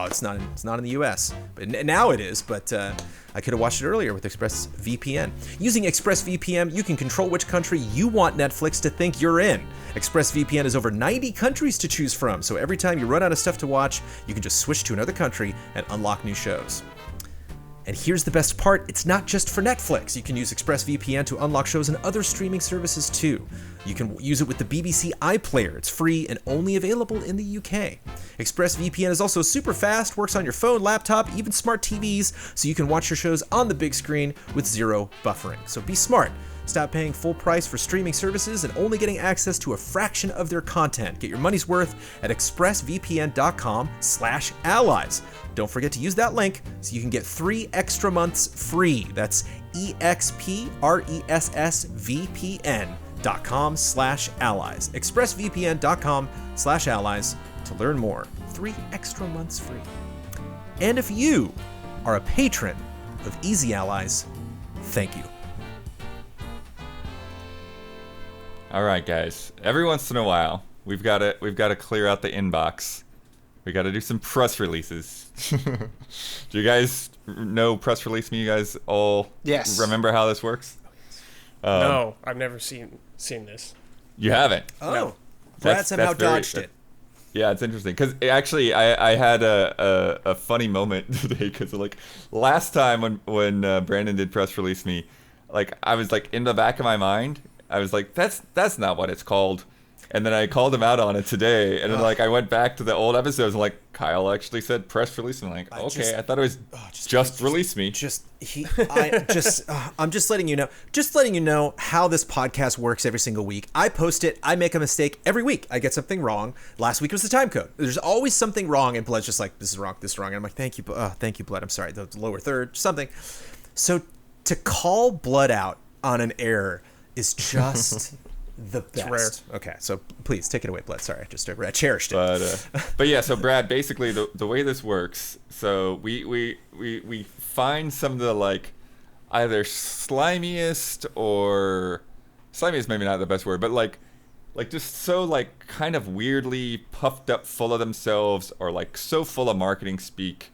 it's not in the US. But now it is. But I could have watched it earlier with ExpressVPN. Using ExpressVPN, you can control which country you want Netflix to think you're in. ExpressVPN has over 90 countries to choose from, so every time you run out of stuff to watch, you can just switch to another country and unlock new shows. And here's the best part, it's not just for Netflix. You can use ExpressVPN to unlock shows and other streaming services too. You can use it with the BBC iPlayer. It's free and only available in the UK. ExpressVPN is also super fast, works on your phone, laptop, even smart TVs, so you can watch your shows on the big screen with zero buffering. So be smart. Stop paying full price for streaming services and only getting access to a fraction of their content. Get your money's worth at expressvpn.com/allies. Don't forget to use that link so you can get 3 extra months free. That's expressvpn.com/allies. expressvpn.com/allies to learn more. 3 extra months free. And if you are a patron of Easy Allies, thank you. All right, guys. Every once in a while, we've got to clear out the inbox. We got to do some press releases. Do you guys know press release me? You guys all remember how this works? No, I've never seen this. You haven't? Oh, No. Brad somehow dodged it. Yeah, it's interesting because actually I had a funny moment today because like last time when Brandon did press release me, like I was like in the back of my mind. I was like, that's not what it's called. And then I called him out on it today. And then like I went back to the old episodes and like Kyle actually said press release. And I'm like, okay, I thought it was just release me. I'm just letting you know how this podcast works every single week. I post it, I make a mistake every week. I get something wrong. Last week was the time code. There's always something wrong, and Bled's just like, this is wrong. And I'm like, thank you, Bled. I'm sorry, the lower third, something. So to call Blood out on an error is just the best. Rare. Okay, so please take it away, Bled. Sorry, I cherished it. But yeah, so Brad, basically the way this works, so we find some of the like either slimiest or slimiest, maybe not the best word, but like just so like kind of weirdly puffed up, full of themselves, or like so full of marketing speak,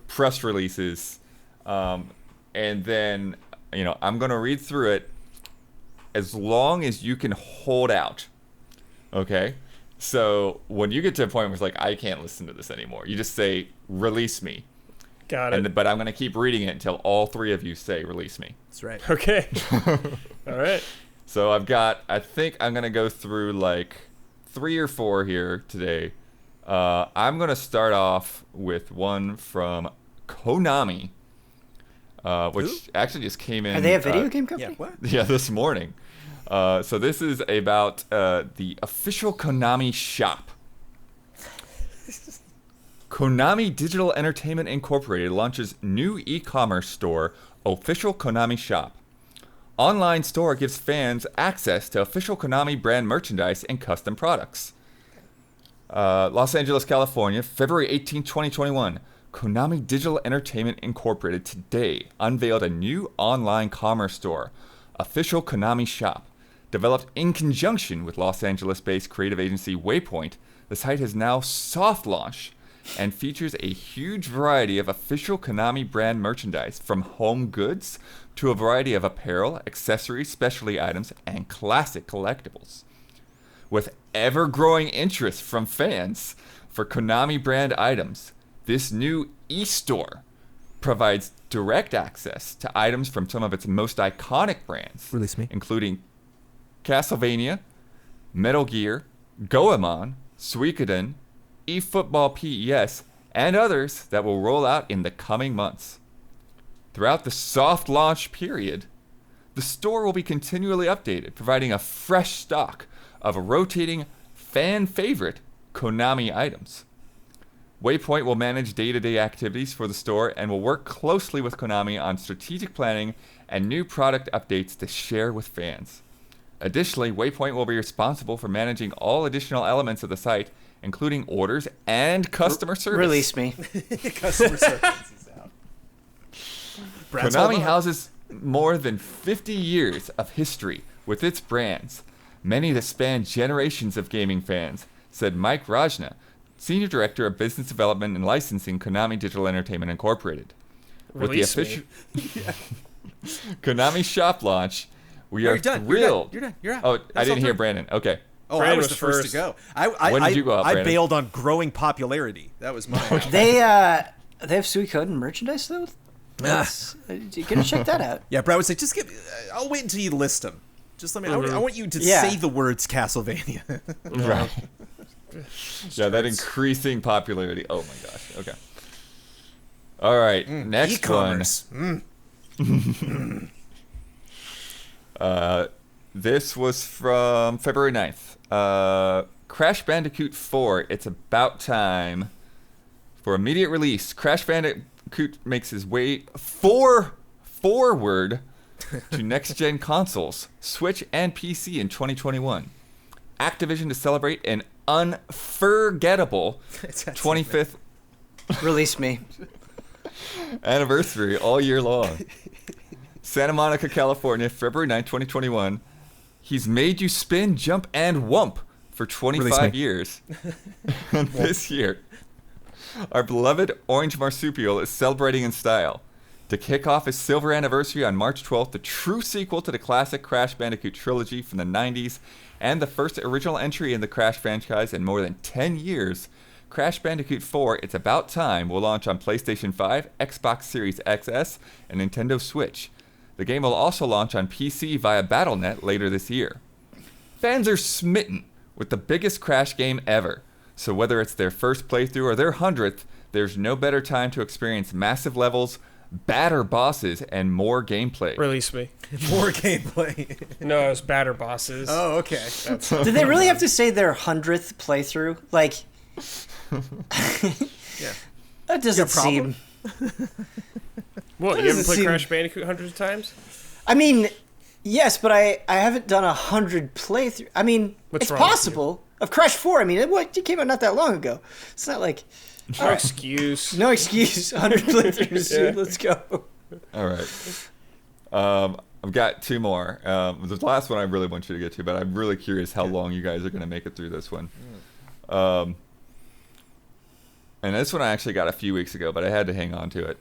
press releases, and then I'm gonna read through it. As long as you can hold out, okay? So when you get to a point where it's like, I can't listen to this anymore, you just say, release me. Got it. But I'm going to keep reading it until all three of you say release me. That's right. Okay. All right. So I think I'm going to go through like 3 or 4 here today. I'm going to start off with one from Konami, which actually just came in. Are they a video game company? Yeah, what? Yeah, this morning. So this is about the official Konami shop. Konami Digital Entertainment Incorporated launches new e-commerce store, Official Konami Shop. Online store gives fans access to official Konami brand merchandise and custom products. Los Angeles, California, February 18, 2021. Konami Digital Entertainment Incorporated today unveiled a new online commerce store, Official Konami Shop. Developed in conjunction with Los Angeles-based creative agency Waypoint, the site has now soft launched and features a huge variety of official Konami brand merchandise, from home goods to a variety of apparel, accessories, specialty items, and classic collectibles. With ever-growing interest from fans for Konami brand items, this new e-store provides direct access to items from some of its most iconic brands, Release me. including Castlevania, Metal Gear, Goemon, Suikoden, eFootball PES, and others that will roll out in the coming months. Throughout the soft launch period, the store will be continually updated, providing a fresh stock of rotating fan favorite Konami items. Waypoint will manage day-to-day activities for the store and will work closely with Konami on strategic planning and new product updates to share with fans. Additionally, Waypoint will be responsible for managing all additional elements of the site, including orders and customer service. Release me. Customer service is out. Brad's Konami holding on. houses more than 50 years of history with its brands, many that span generations of gaming fans, said Mike Rajna, Senior Director of Business Development and Licensing, Konami Digital Entertainment Incorporated. Release With the official Konami shop launch, we No, are you're done. thrilled. You're done. You're out. Oh, I That's all didn't hear done. Brandon. Okay. Oh, I Brandon was was the first to first. go. I When did you go out, I Brandon? bailed on growing popularity. That was mine. They have Suikoden merchandise though. You're gonna check that out. Yeah, Brad would say, just give. I'll wait until you list them. Just let me. I want you to Yeah. say the words Castlevania. Right. Yeah, that increasing popularity. Oh my gosh. Okay. All right. Next E-commerce. one. This was from February 9th. Crash Bandicoot 4. It's about time for immediate release. Crash Bandicoot makes his way forward to next-gen consoles, Switch and PC in 2021. Activision to celebrate an unforgettable 25th Release me. anniversary all year long. Santa Monica, California, February 9, 2021. He's made you spin, jump, and whump for 25 me. years. And this year, our beloved Orange Marsupial is celebrating in style. To kick off his silver anniversary on March 12th, the true sequel to the classic Crash Bandicoot trilogy from the 90s and the first original entry in the Crash franchise in more than 10 years, Crash Bandicoot 4 It's About Time will launch on PlayStation 5, Xbox Series XS, and Nintendo Switch. The game will also launch on PC via Battle.net later this year. Fans are smitten with the biggest Crash game ever, so whether it's their first playthrough or their 100th, there's no better time to experience massive levels, badder bosses, and more gameplay. Release me. More gameplay. No, it was batter bosses. Oh, okay. Did they really have to say their 100th playthrough? Like, Yeah. that doesn't problem? seem. What, you doesn't haven't played seem- Crash Bandicoot hundreds of times? I mean, yes, but I haven't done 100 playthrough. I mean, What's it's wrong with possible. Of Crash 4, I mean, it came out not that long ago. It's not like No excuse. no excuse. 100 playthroughs, dude. Yeah. Let's go. All right. I've got 2 more. The last one I really want you to get to, but I'm really curious how long you guys are going to make it through this one. And this one I actually got a few weeks ago, but I had to hang on to it.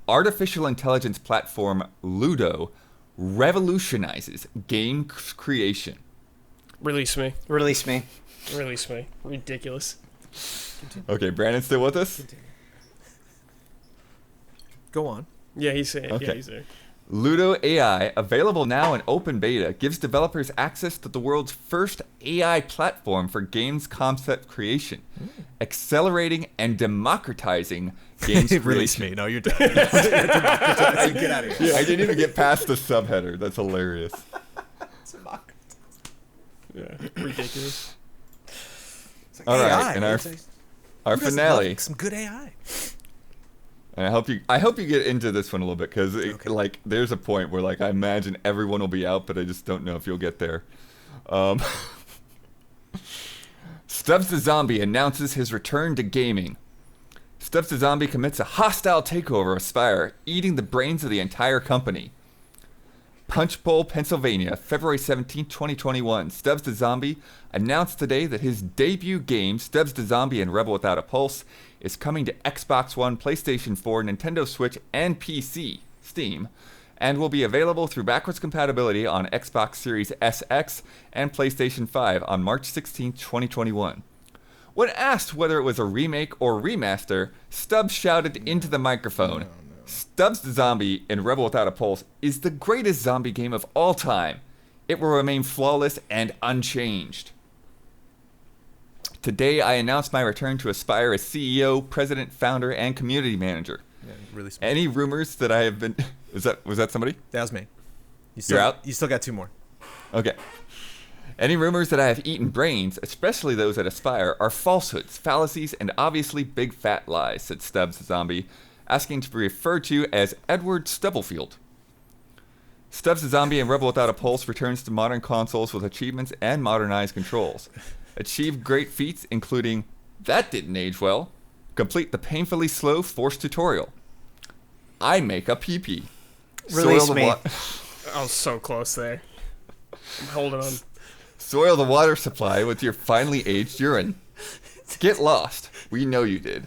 Artificial intelligence platform Ludo revolutionizes game creation. Release me. Release me. Release me. Ridiculous. Okay, Brandon still with us? Go on. Yeah, he's saying. Okay. Yeah, he's there. Ludo AI, available now in open beta, gives developers access to the world's first AI platform for games concept creation, accelerating and democratizing games Release creation. me. No, you're done. Get out of here. I didn't even get past the subheader. That's hilarious. Yeah, ridiculous. It's like All AI. right, and our Who doesn't finale. love some good AI. And I hope you get into this one a little bit because like there's a point where like I imagine everyone will be out, but I just don't know if you'll get there. Stubbs the Zombie announces his return to gaming. Stubbs the Zombie commits a hostile takeover of Spire, eating the brains of the entire company. Punchbowl, Pennsylvania, February 17, 2021. Stubbs the Zombie announced today that his debut game, Stubbs the Zombie and Rebel Without a Pulse, is coming to Xbox One, PlayStation 4, Nintendo Switch, and PC, Steam, and will be available through backwards compatibility on Xbox Series SX and PlayStation 5 on March 16, 2021. When asked whether it was a remake or remaster, Stubbs shouted into the microphone, Stubbs the Zombie in Rebel Without a Pulse is the greatest zombie game of all time. It will remain flawless and unchanged. Today, I announced my return to Aspire as CEO, president, founder, and community manager. Yeah, really smart. Any rumors that I have been... was that somebody? That was me. You're out? You still got two more. Okay. Any rumors that I have eaten brains, especially those at Aspire, are falsehoods, fallacies, and obviously big fat lies, said Stubbs the Zombie, asking to be referred to as Edward Stubblefield. Stubbs the Zombie and Rebel Without a Pulse returns to modern consoles with achievements and modernized controls. Achieve great feats including, that didn't age well, complete the painfully slow Force tutorial. I make a pee-pee. Release me. I was so close there. I'm holding on. Soil the water supply with your finely aged urine. Get lost. We know you did.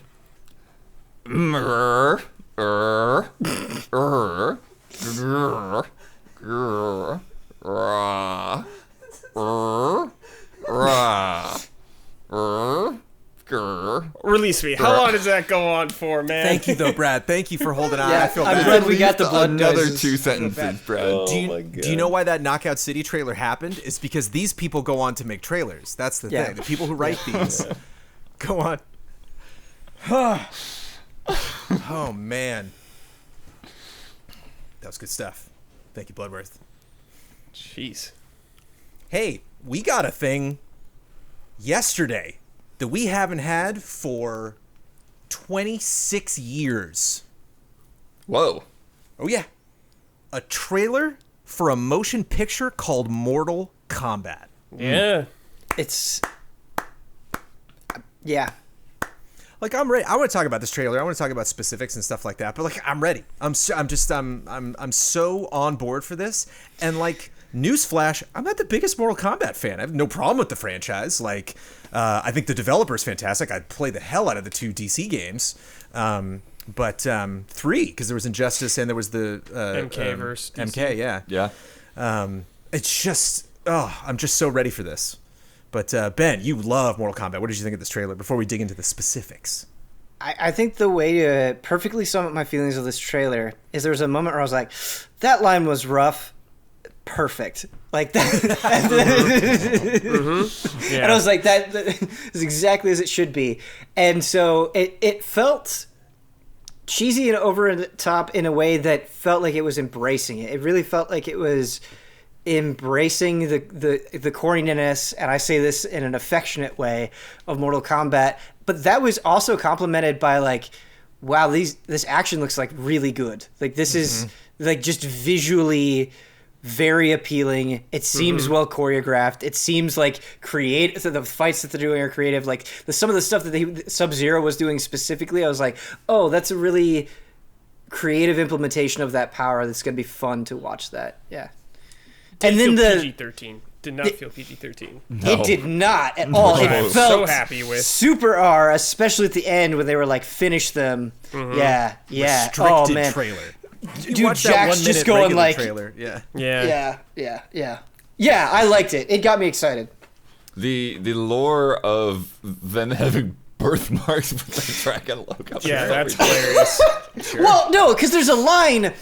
Release me. How long does that go on for, man? Thank you, though, Brad. Thank you for holding on. Yeah, I feel I'm bad. glad we got the blood Another noises. 2 sentences, Brad. Do you know why that Knockout City trailer happened? It's because these people go on to make trailers. That's the Yeah. thing. The people who write these go on. Oh, man. That was good stuff. Thank you, Bloodworth. Jeez. Hey, we got a thing yesterday that we haven't had for 26 years. Whoa. Oh, yeah. A trailer for a motion picture called Mortal Kombat. Yeah. It's... Yeah. Like, I'm ready. I want to talk about this trailer. I want to talk about specifics and stuff like that. But like, I'm ready. I'm so on board for this. And like, newsflash, I'm not the biggest Mortal Kombat fan. I have no problem with the franchise. Like, I think the developer's fantastic. I'd play the hell out of the 2 DC games. But 3, because there was Injustice and there was the MK versus DC. MK, yeah. Yeah. It's just, I'm just so ready for this. But Ben, you love Mortal Kombat. What did you think of this trailer before we dig into the specifics? I think the way to perfectly sum up my feelings of this trailer is there was a moment where I was like, that line was rough. Perfect. Like that. Yeah. And I was like, that is exactly as it should be. And so it felt cheesy and over the top in a way that felt like it was embracing it. It really felt like it was embracing the corniness, and I say this in an affectionate way, of Mortal Kombat. But that was also complemented by like, wow, this action looks like really good. Like this is like just visually very appealing. It seems well choreographed. It seems like creative. The fights that they're doing are creative. Like some of the stuff that Sub-Zero was doing specifically, I was like, oh, that's a really creative implementation of that power. That's gonna be fun to watch that. Yeah. And then PG-13 did not feel PG-13. No. It did not at all. Which It I'm felt so happy with. super R, especially at the end when they were like, finish them. Yeah. Restricted Oh man. trailer. Dude, Watch that Jack's 1 just minute going regular like, trailer. Yeah. Yeah. Yeah, I liked it. It got me excited. The lore of them having birthmarks with the Dragon logo. Yeah, that's hilarious. Well, no, because there's a line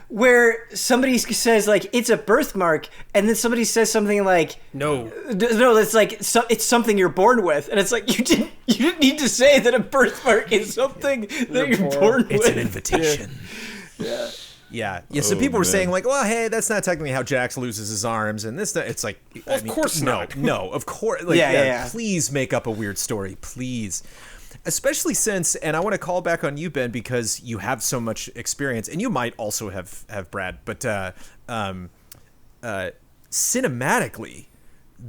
where somebody says like it's a birthmark, and then somebody says something like No. no, it's like it's something you're born with, and it's like you didn't need to say that a birthmark is something that you're born It's with. an invitation. Yeah. So people were saying like, well, hey, that's not technically how Jax loses his arms, and this. It's like, Of course not. No, of course. Like, Yeah. Please make up a weird story, please. Especially since, and I want to call back on you, Ben, because you have so much experience, and you might also have Brad, but cinematically,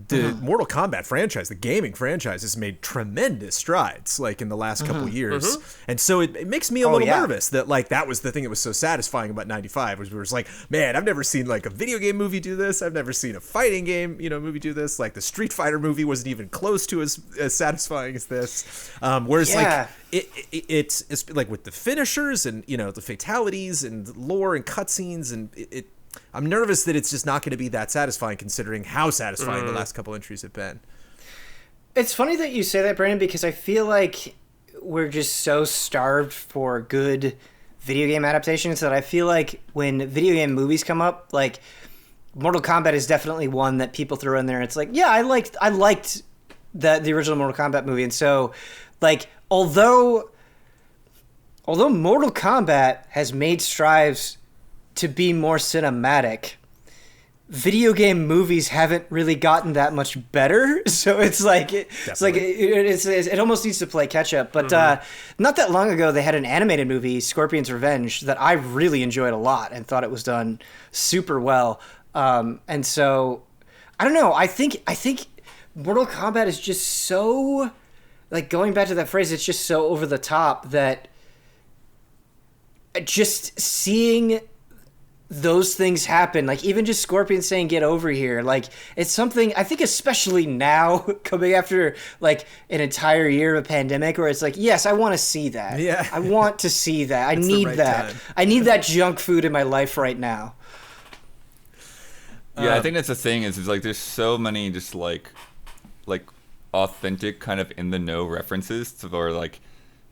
the Mortal Kombat franchise, the gaming franchise, has made tremendous strides, like in the last couple years, and so it makes me a little nervous that like that was the thing that was so satisfying about '95 was we were just like, man, I've never seen like a video game movie do this. I've never seen a fighting game movie do this. Like the Street Fighter movie wasn't even close to as satisfying as this. Whereas like it's like with the finishers and the fatalities and lore and cutscenes and I'm nervous that it's just not going to be that satisfying considering how satisfying the last couple entries have been. It's funny that you say that, Brandon, because I feel like we're just so starved for good video game adaptations that I feel like when video game movies come up, like Mortal Kombat is definitely one that people throw in there. It's like, yeah, I liked the original Mortal Kombat movie, and so like although Mortal Kombat has made strides to be more cinematic, video game movies haven't really gotten that much better. So it's like it almost needs to play catch up. But not that long ago, they had an animated movie, Scorpion's Revenge, that I really enjoyed a lot and thought it was done super well. And so I don't know. I think Mortal Kombat is just so, like, going back to that phrase, it's just so over the top that just seeing those things happen, like even just Scorpion saying get over here, like it's something I think especially now coming after like an entire year of a pandemic where it's like, yes, I want to see that. Yeah. I want to see that. I need right that. time. I need that junk food in my life right now. Yeah, I think that's the thing is like there's so many just like authentic kind of in the know references to, or like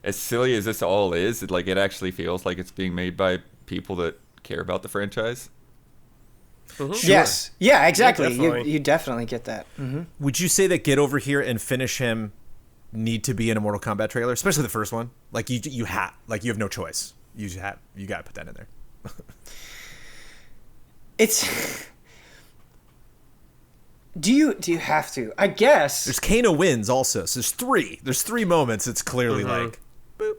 as silly as this all is, it actually feels like it's being made by people that care about the franchise. Sure. Yes. Yeah, exactly. Yeah, definitely. You definitely get that. Mm-hmm. Would you say that Get Over Here and Finish Him need to be in a Mortal Kombat trailer, especially the first one? Like you have no choice. You got to put that in there. It's Do you have to? I guess. There's Kano wins also. So there's three moments. It's clearly like boop.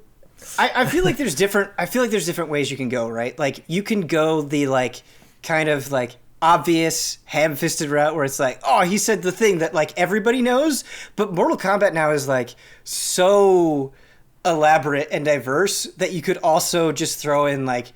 I feel like there's different ways you can go, right? Like you can go the like kind of like obvious ham-fisted route where it's like, oh, he said the thing that like everybody knows, but Mortal Kombat now is like so elaborate and diverse that you could also just throw in like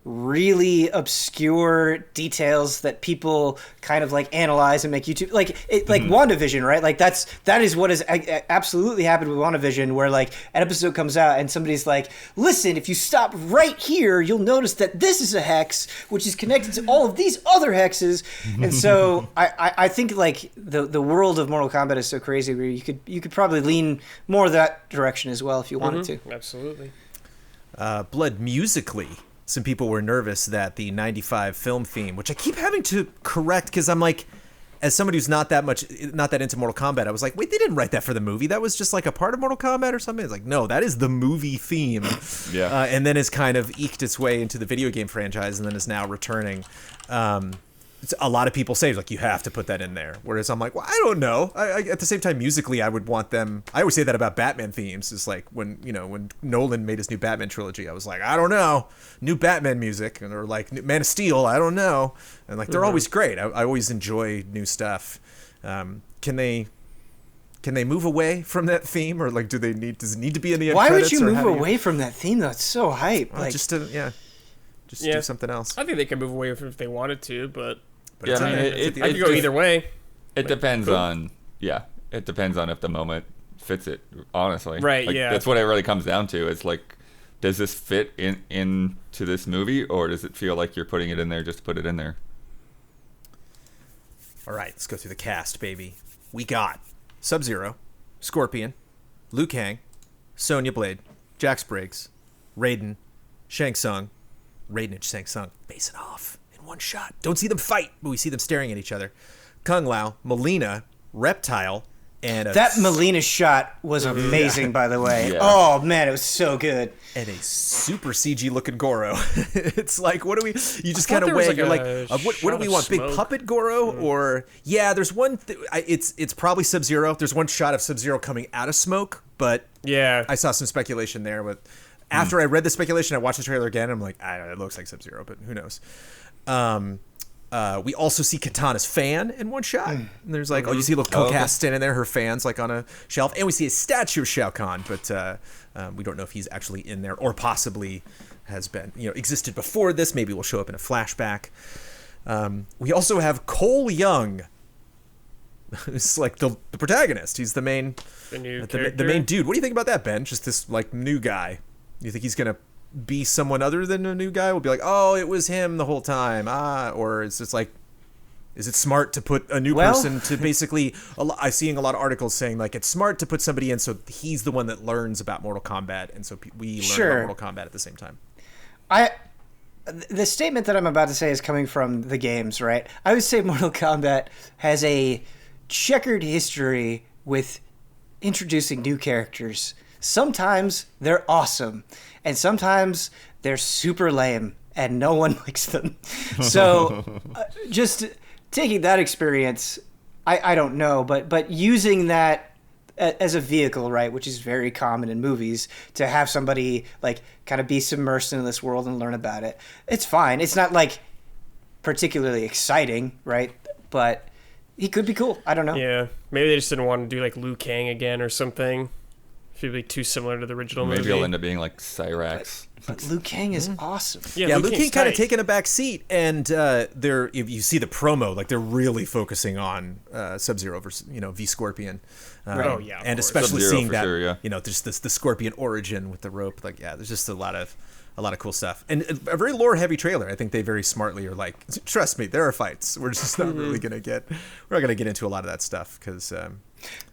really obscure details that people kind of like analyze and make YouTube like WandaVision, right? Like that is what has absolutely happened with WandaVision, where like an episode comes out and somebody's like, listen, if you stop right here, you'll notice that this is a hex which is connected to all of these other hexes. And so I think like the world of Mortal Kombat is so crazy where you could probably lean more that direction as well if you wanted to. Absolutely. Blood, musically, some people were nervous that the 95 film theme, which I keep having to correct because I'm like, as somebody who's not that into Mortal Kombat, I was like, wait, they didn't write that for the movie. That was just like a part of Mortal Kombat or something. It's like, no, that is the movie theme. Yeah. And then has kind of eked its way into the video game franchise and then is now returning. A lot of people say, like, you have to put that in there. Whereas I'm like, well, I don't know. I at the same time, musically, I would want them. I always say that about Batman themes. It's like when Nolan made his new Batman trilogy, I was like, I don't know. New Batman music, or like Man of Steel, I don't know. And like, they're always great. I always enjoy new stuff. Can they move away from that theme, or like, does it need to be in the end Why credits, would you or move how do away from that theme though? It's so hype. Well, like just do something else. I think they can move away if they wanted to, but Yeah, it's I mean, okay. I could go either way. It depends on it depends on if the moment fits it, honestly. Right, like, yeah. That's what it really comes down to. It's like, does this fit into this movie, or does it feel like you're putting it in there just to put it in there? All right, let's go through the cast, baby. We got Sub-Zero, Scorpion, Liu Kang, Sonya Blade, Jax Briggs, Raiden, Shang Tsung, Raiden and Shang Tsung face it off in one shot. Don't see them fight, but we see them staring at each other. Kung Lao, Melina, Reptile, and that Melina shot was amazing, by the way. Yeah. Oh man, it was so good. and a super CG looking Goro. It's like, what do we? You just thought kind of there was weigh. like You're a like, what do shot we of want? Big smoke. puppet Goro, or there's one. It's probably Sub-Zero. There's one shot of Sub-Zero coming out of smoke, but Yeah. I saw some speculation there. With after I read the speculation, I watched the trailer again. I'm like, I don't know, it looks like Sub-Zero, but who knows? We also see Katana's fan in one shot. And there's like, you see a little Kokas standing there, her fan's like on a shelf. And we see a statue of Shao Kahn, but we don't know if he's actually in there or possibly has been, existed before this. Maybe will show up in a flashback. We also have Cole Young. It's like the protagonist. He's the main, the main dude. What do you think about that, Ben? Just this like new guy. You think he's gonna be someone other than a new guy? We'll be like, oh, it was him the whole time. Or is it like, is it smart to put a new person to basically? I'm seeing a lot of articles saying like it's smart to put somebody in so he's the one that learns about Mortal Kombat, and so we learn about Mortal Kombat at the same time. The statement that I'm about to say is coming from the games, right? I would say Mortal Kombat has a checkered history with introducing new characters. Sometimes they're awesome, and sometimes they're super lame, and no one likes them. So, just taking that experience, I don't know, but using that as a vehicle, right, which is very common in movies, to have somebody like kind of be submersed into this world and learn about it, it's fine. It's not like particularly exciting, right? But he could be cool. I don't know. Yeah, maybe they just didn't want to do like Liu Kang again or something. It'd be too similar to the original movie. Maybe he'll end up being like Cyrax. But Liu Kang is awesome. Yeah, Liu Kang kind of taking a back seat, and if you see the promo, like they're really focusing on Sub-Zero versus V Scorpion. And especially Sub-Zero seeing for that sure, there's the Scorpion origin with the rope. Like there's just a lot of cool stuff, and a very lore heavy trailer. I think they very smartly are like, trust me, there are fights. We're just not really gonna we're not gonna get into a lot of that stuff because.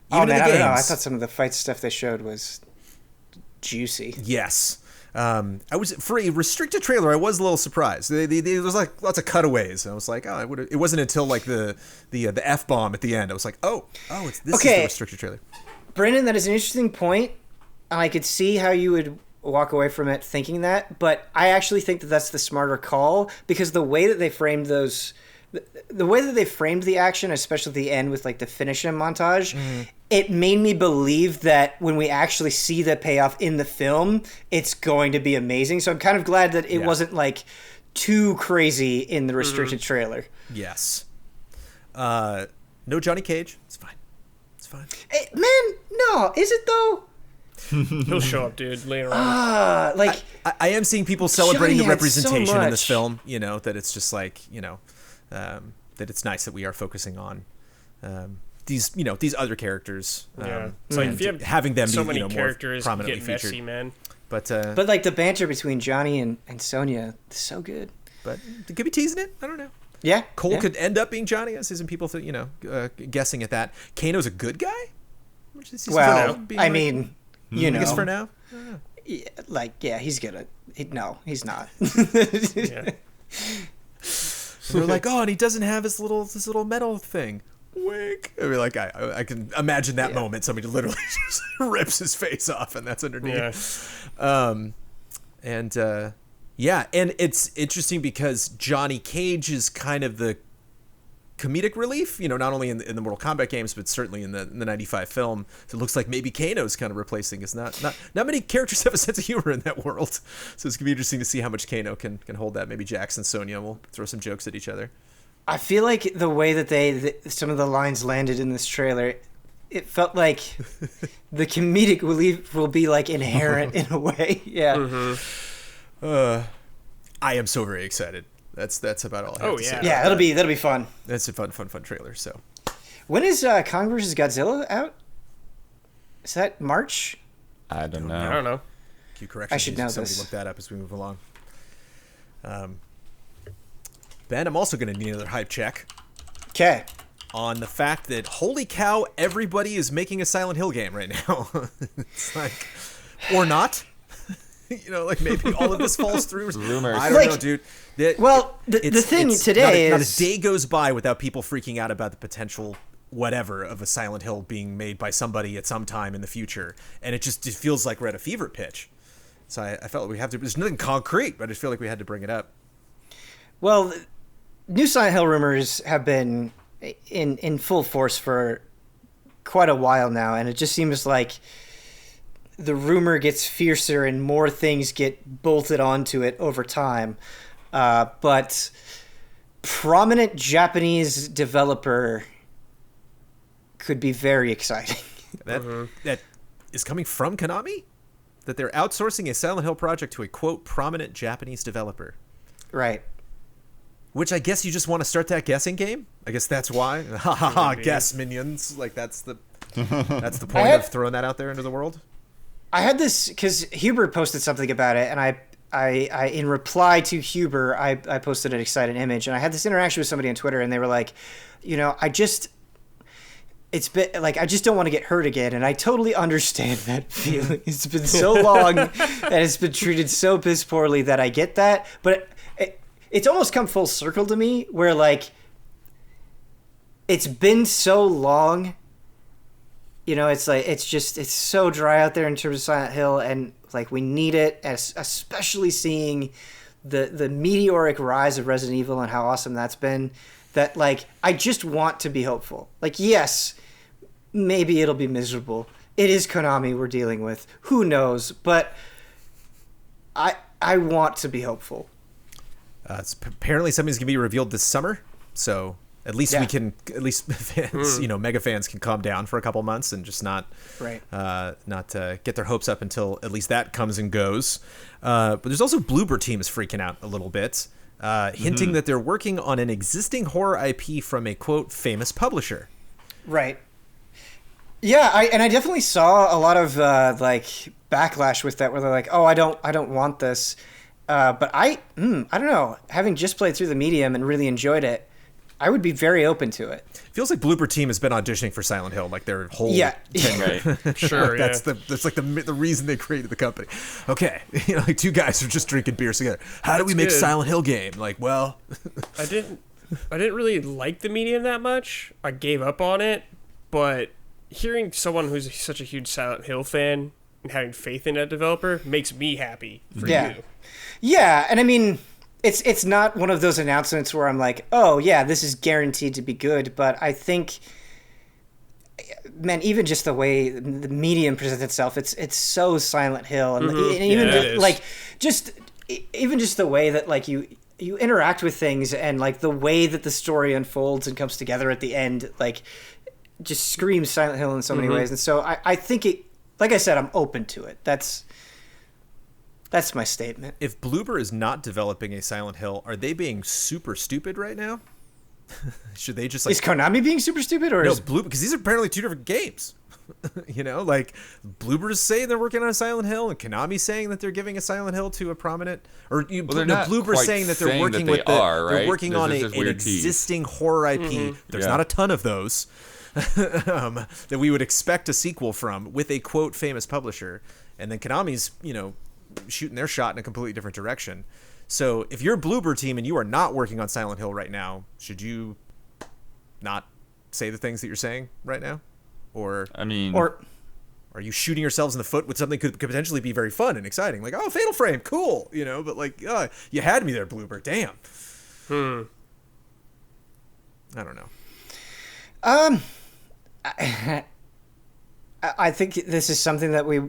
I don't know. I thought some of the fight stuff they showed was juicy. Yes. I was for a restricted trailer. I was a little surprised. There was like lots of cutaways. And I was like, it wasn't until like the F-bomb at the end. I was like, this is the restricted trailer. Brandon, that is an interesting point, and I could see how you would walk away from it thinking that. But I actually think that that's the smarter call, because the way that they framed the action, especially at the end with like the finish him montage, it made me believe that when we actually see the payoff in the film, it's going to be amazing. So I'm kind of glad that it wasn't like too crazy in the restricted trailer. Yes. No Johnny Cage. It's fine. It's fine. Hey, man, no, is it though? He'll show up, dude, later on. I am seeing people celebrating Johnny the had representation so in this much. film. That it's just like that it's nice that we are focusing on these other characters. It's like if you have having them so be many more characters prominently get featured. messy, man. But like the banter between Johnny and Sonya is so good. But they could be teasing it. I don't know. Yeah, Cole could end up being Johnny, as some people guessing at that. Kano's a good guy. Well, I mean, I guess for now. Yeah, he's gonna. No, he's not. Yeah. We're like, and he doesn't have his little metal thing. Wink. I mean, like, I can imagine that moment. Somebody literally just rips his face off, and that's underneath. Yeah. And it's interesting because Johnny Cage is kind of the comedic relief, not only in the Mortal Kombat games, but certainly in the 95 film. So it looks like maybe Kano's kind of replacing us. Not many characters have a sense of humor in that world. So it's going to be interesting to see how much Kano can hold that. Maybe Jax and Sonya will throw some jokes at each other. I feel like the way that some of the lines landed in this trailer, it felt like the comedic relief will be like inherent in a way. Yeah. I am so very excited. That's about all I have to say. Yeah, that'll be fun. That's a fun trailer. So, when is Kong vs. Godzilla out? Is that March? I don't know. I don't know. Cue correction. I should know Somebody this. look that up as we move along. Ben, I'm also going to need another hype check Okay. on the fact that holy cow, everybody is making a Silent Hill game right now. It's like or not. Like maybe all of this falls through. Rumors. I don't know, dude. The thing today not is a day goes by without people freaking out about the potential whatever of a Silent Hill being made by somebody at some time in the future, and it feels like we're at a fever pitch. So I felt like we have to. There's nothing concrete, but I just feel like we had to bring it up. Well, new Silent Hill rumors have been in full force for quite a while now, and it just seems like the rumor gets fiercer and more things get bolted onto it over time. But prominent Japanese developer could be very exciting. That is coming from Konami? That they're outsourcing a Silent Hill project to a, quote, prominent Japanese developer. Right. Which I guess you just want to start that guessing game? I guess that's why. Ha ha ha, guess, minions. Like, that's the point of throwing that out there into the world? I had this, because Huber posted something about it, and I in reply to Huber, I posted an excited image, and I had this interaction with somebody on Twitter, and they were like, it's been like, I just don't want to get hurt again, and I totally understand that feeling. It's been so long and it's been treated so piss poorly that I get that, but it's almost come full circle to me where like it's been so long, it's like it's so dry out there in terms of Silent Hill, and like we need it, especially seeing the meteoric rise of Resident Evil and how awesome that's been, that like I just want to be hopeful. Like, yes, maybe it'll be miserable. It is Konami we're dealing with. Who knows? But I want to be hopeful. Apparently something's going to be revealed this summer, so at least fans, mega fans can calm down for a couple months and just not get their hopes up until at least that comes and goes. But there's also Bloober Team is freaking out a little bit, hinting that they're working on an existing horror IP from a, quote, famous publisher. Right. Yeah, I definitely saw a lot of backlash with that, where they're like, "Oh, I don't want this." But I don't know. Having just played through the medium and really enjoyed it, I would be very open to it. Feels like Bloober Team has been auditioning for Silent Hill, like their whole tenure. Right. Sure, that's like the reason they created the company. Okay, like two guys are just drinking beers together. How do we make a Silent Hill game? Like, well, I didn't really like the medium that much. I gave up on it, but hearing someone who's such a huge Silent Hill fan and having faith in that developer makes me happy for you. Yeah, and I mean, it's not one of those announcements where I'm like, oh yeah, this is guaranteed to be good, but I think, man, even just the way the medium presents itself, it's so Silent Hill, and even just the way that like you interact with things, and like the way that the story unfolds and comes together at the end, like just screams Silent Hill in so many ways. And so I think it, like I said, I'm open to it. That's my statement. If Bloober is not developing a Silent Hill, are they being super stupid right now? Should they just like... Is Konami being super stupid, or is Bloober? Because these are apparently two different games. Like Bloober's saying they're working on a Silent Hill, and Konami's saying that they're giving a Silent Hill to a prominent, Bloober's saying that they're working with they're working on an existing horror IP. There's not a ton of those that we would expect a sequel from, with a, quote, famous publisher, and then Konami's shooting their shot in a completely different direction. So if you're Bloober Team and you are not working on Silent Hill right now, should you not say the things that you're saying right now? Or are you shooting yourselves in the foot with something could potentially be very fun and exciting? Like, oh, Fatal Frame, cool, but like, you had me there, Bloober, damn. I don't know. I think this is something that we,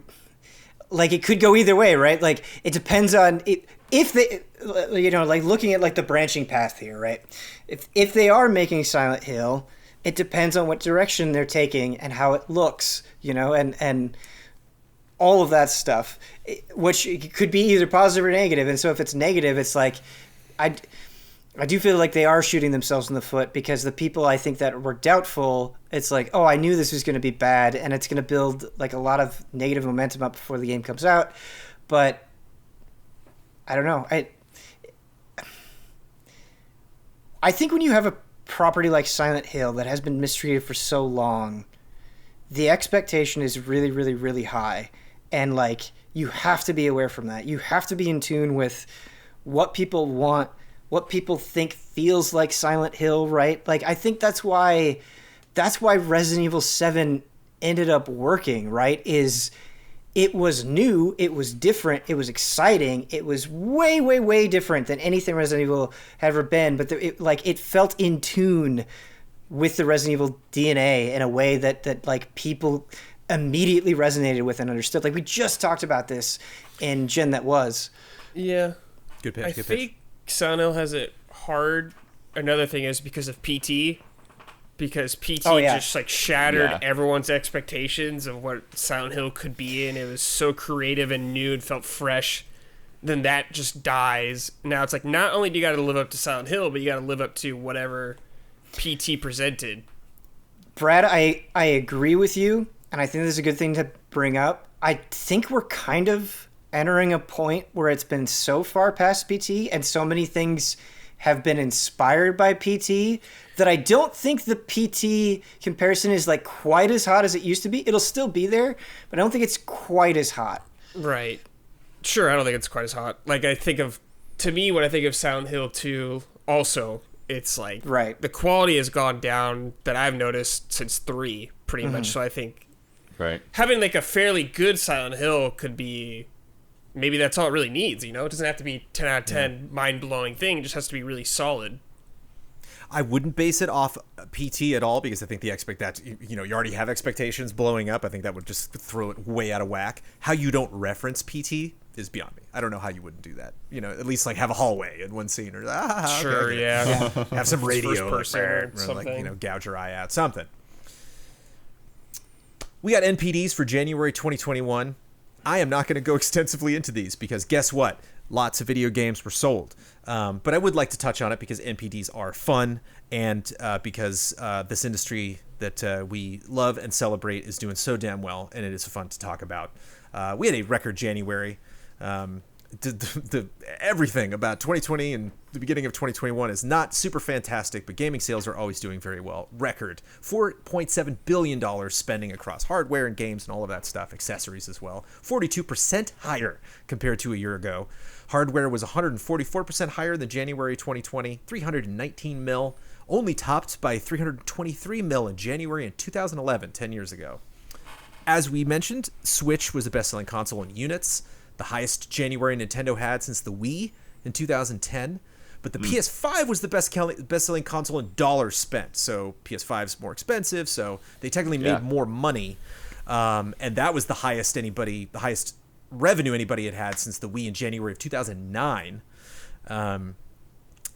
like, it could go either way, right? Like, it depends on if they, like looking at like the branching path here, right? If they are making Silent Hill, it depends on what direction they're taking and how it looks, and all of that stuff, which could be either positive or negative. And so if it's negative, it's like, I do feel like they are shooting themselves in the foot, because the people I think that were doubtful, it's like, oh, I knew this was going to be bad, and it's going to build like a lot of negative momentum up before the game comes out. But I don't know. I think when you have a property like Silent Hill that has been mistreated for so long, the expectation is really, really, really high. And like, you have to be aware from that. You have to be in tune with what people want, what people think feels like Silent Hill, right? Like, I think that's why Resident Evil 7 ended up working, right? Is it was new, it was different, it was exciting, it was way, way, way different than anything Resident Evil had ever been, but it felt in tune with the Resident Evil DNA in a way that like people immediately resonated with and understood. Like, we just talked about this in Gen That Was. Yeah. Good pitch. I think Silent Hill has it hard. Another thing is because of PT. Because PT just like shattered everyone's expectations of what Silent Hill could be, and it was so creative and new and felt fresh. Then that just dies. Now it's like, not only do you got to live up to Silent Hill, but you got to live up to whatever PT presented. Brad, I agree with you, and I think this is a good thing to bring up. I think we're kind of entering a point where it's been so far past PT, and so many things have been inspired by PT, that I don't think the PT comparison is like quite as hot as it used to be. It'll still be there, but I don't think it's quite as hot. Right. Sure, I don't think it's quite as hot. Like, to me, when I think of Silent Hill 2, also, it's like, the quality has gone down that I've noticed since 3, pretty much. So I think having like a fairly good Silent Hill could be, maybe that's all it really needs, you know? It doesn't have to be 10 out of 10 mind-blowing thing. It just has to be really solid. I wouldn't base it off PT at all, because I think you already have expectations blowing up. I think that would just throw it way out of whack. How you don't reference PT is beyond me. I don't know how you wouldn't do that. You know, at least like have a hallway in one scene, or have some radio, first person or something. Like, you know, gouge your eye out, something. We got NPDs for January 2021. I am not going to go extensively into these because guess what? Lots of video games were sold. But I would like to touch on it because NPDs are fun, and because this industry that we love and celebrate is doing so damn well, and it is fun to talk about. We had a record January. Everything about 2020 and the beginning of 2021 is not super fantastic, but gaming sales are always doing very well. Record $4.7 billion spending across hardware and games and all of that stuff, accessories as well. 42% higher compared to a year ago. Hardware was 144% higher than January 2020, 319 mil, only topped by 323 mil in January in 2011, 10 years ago. As we mentioned, Switch was the best-selling console in units, the highest January Nintendo had since the Wii in 2010. But the PS5 was the best-selling console in dollars spent. So PS5's more expensive, so they technically made more money. And that was the highest revenue anybody had since the Wii in January of 2009. And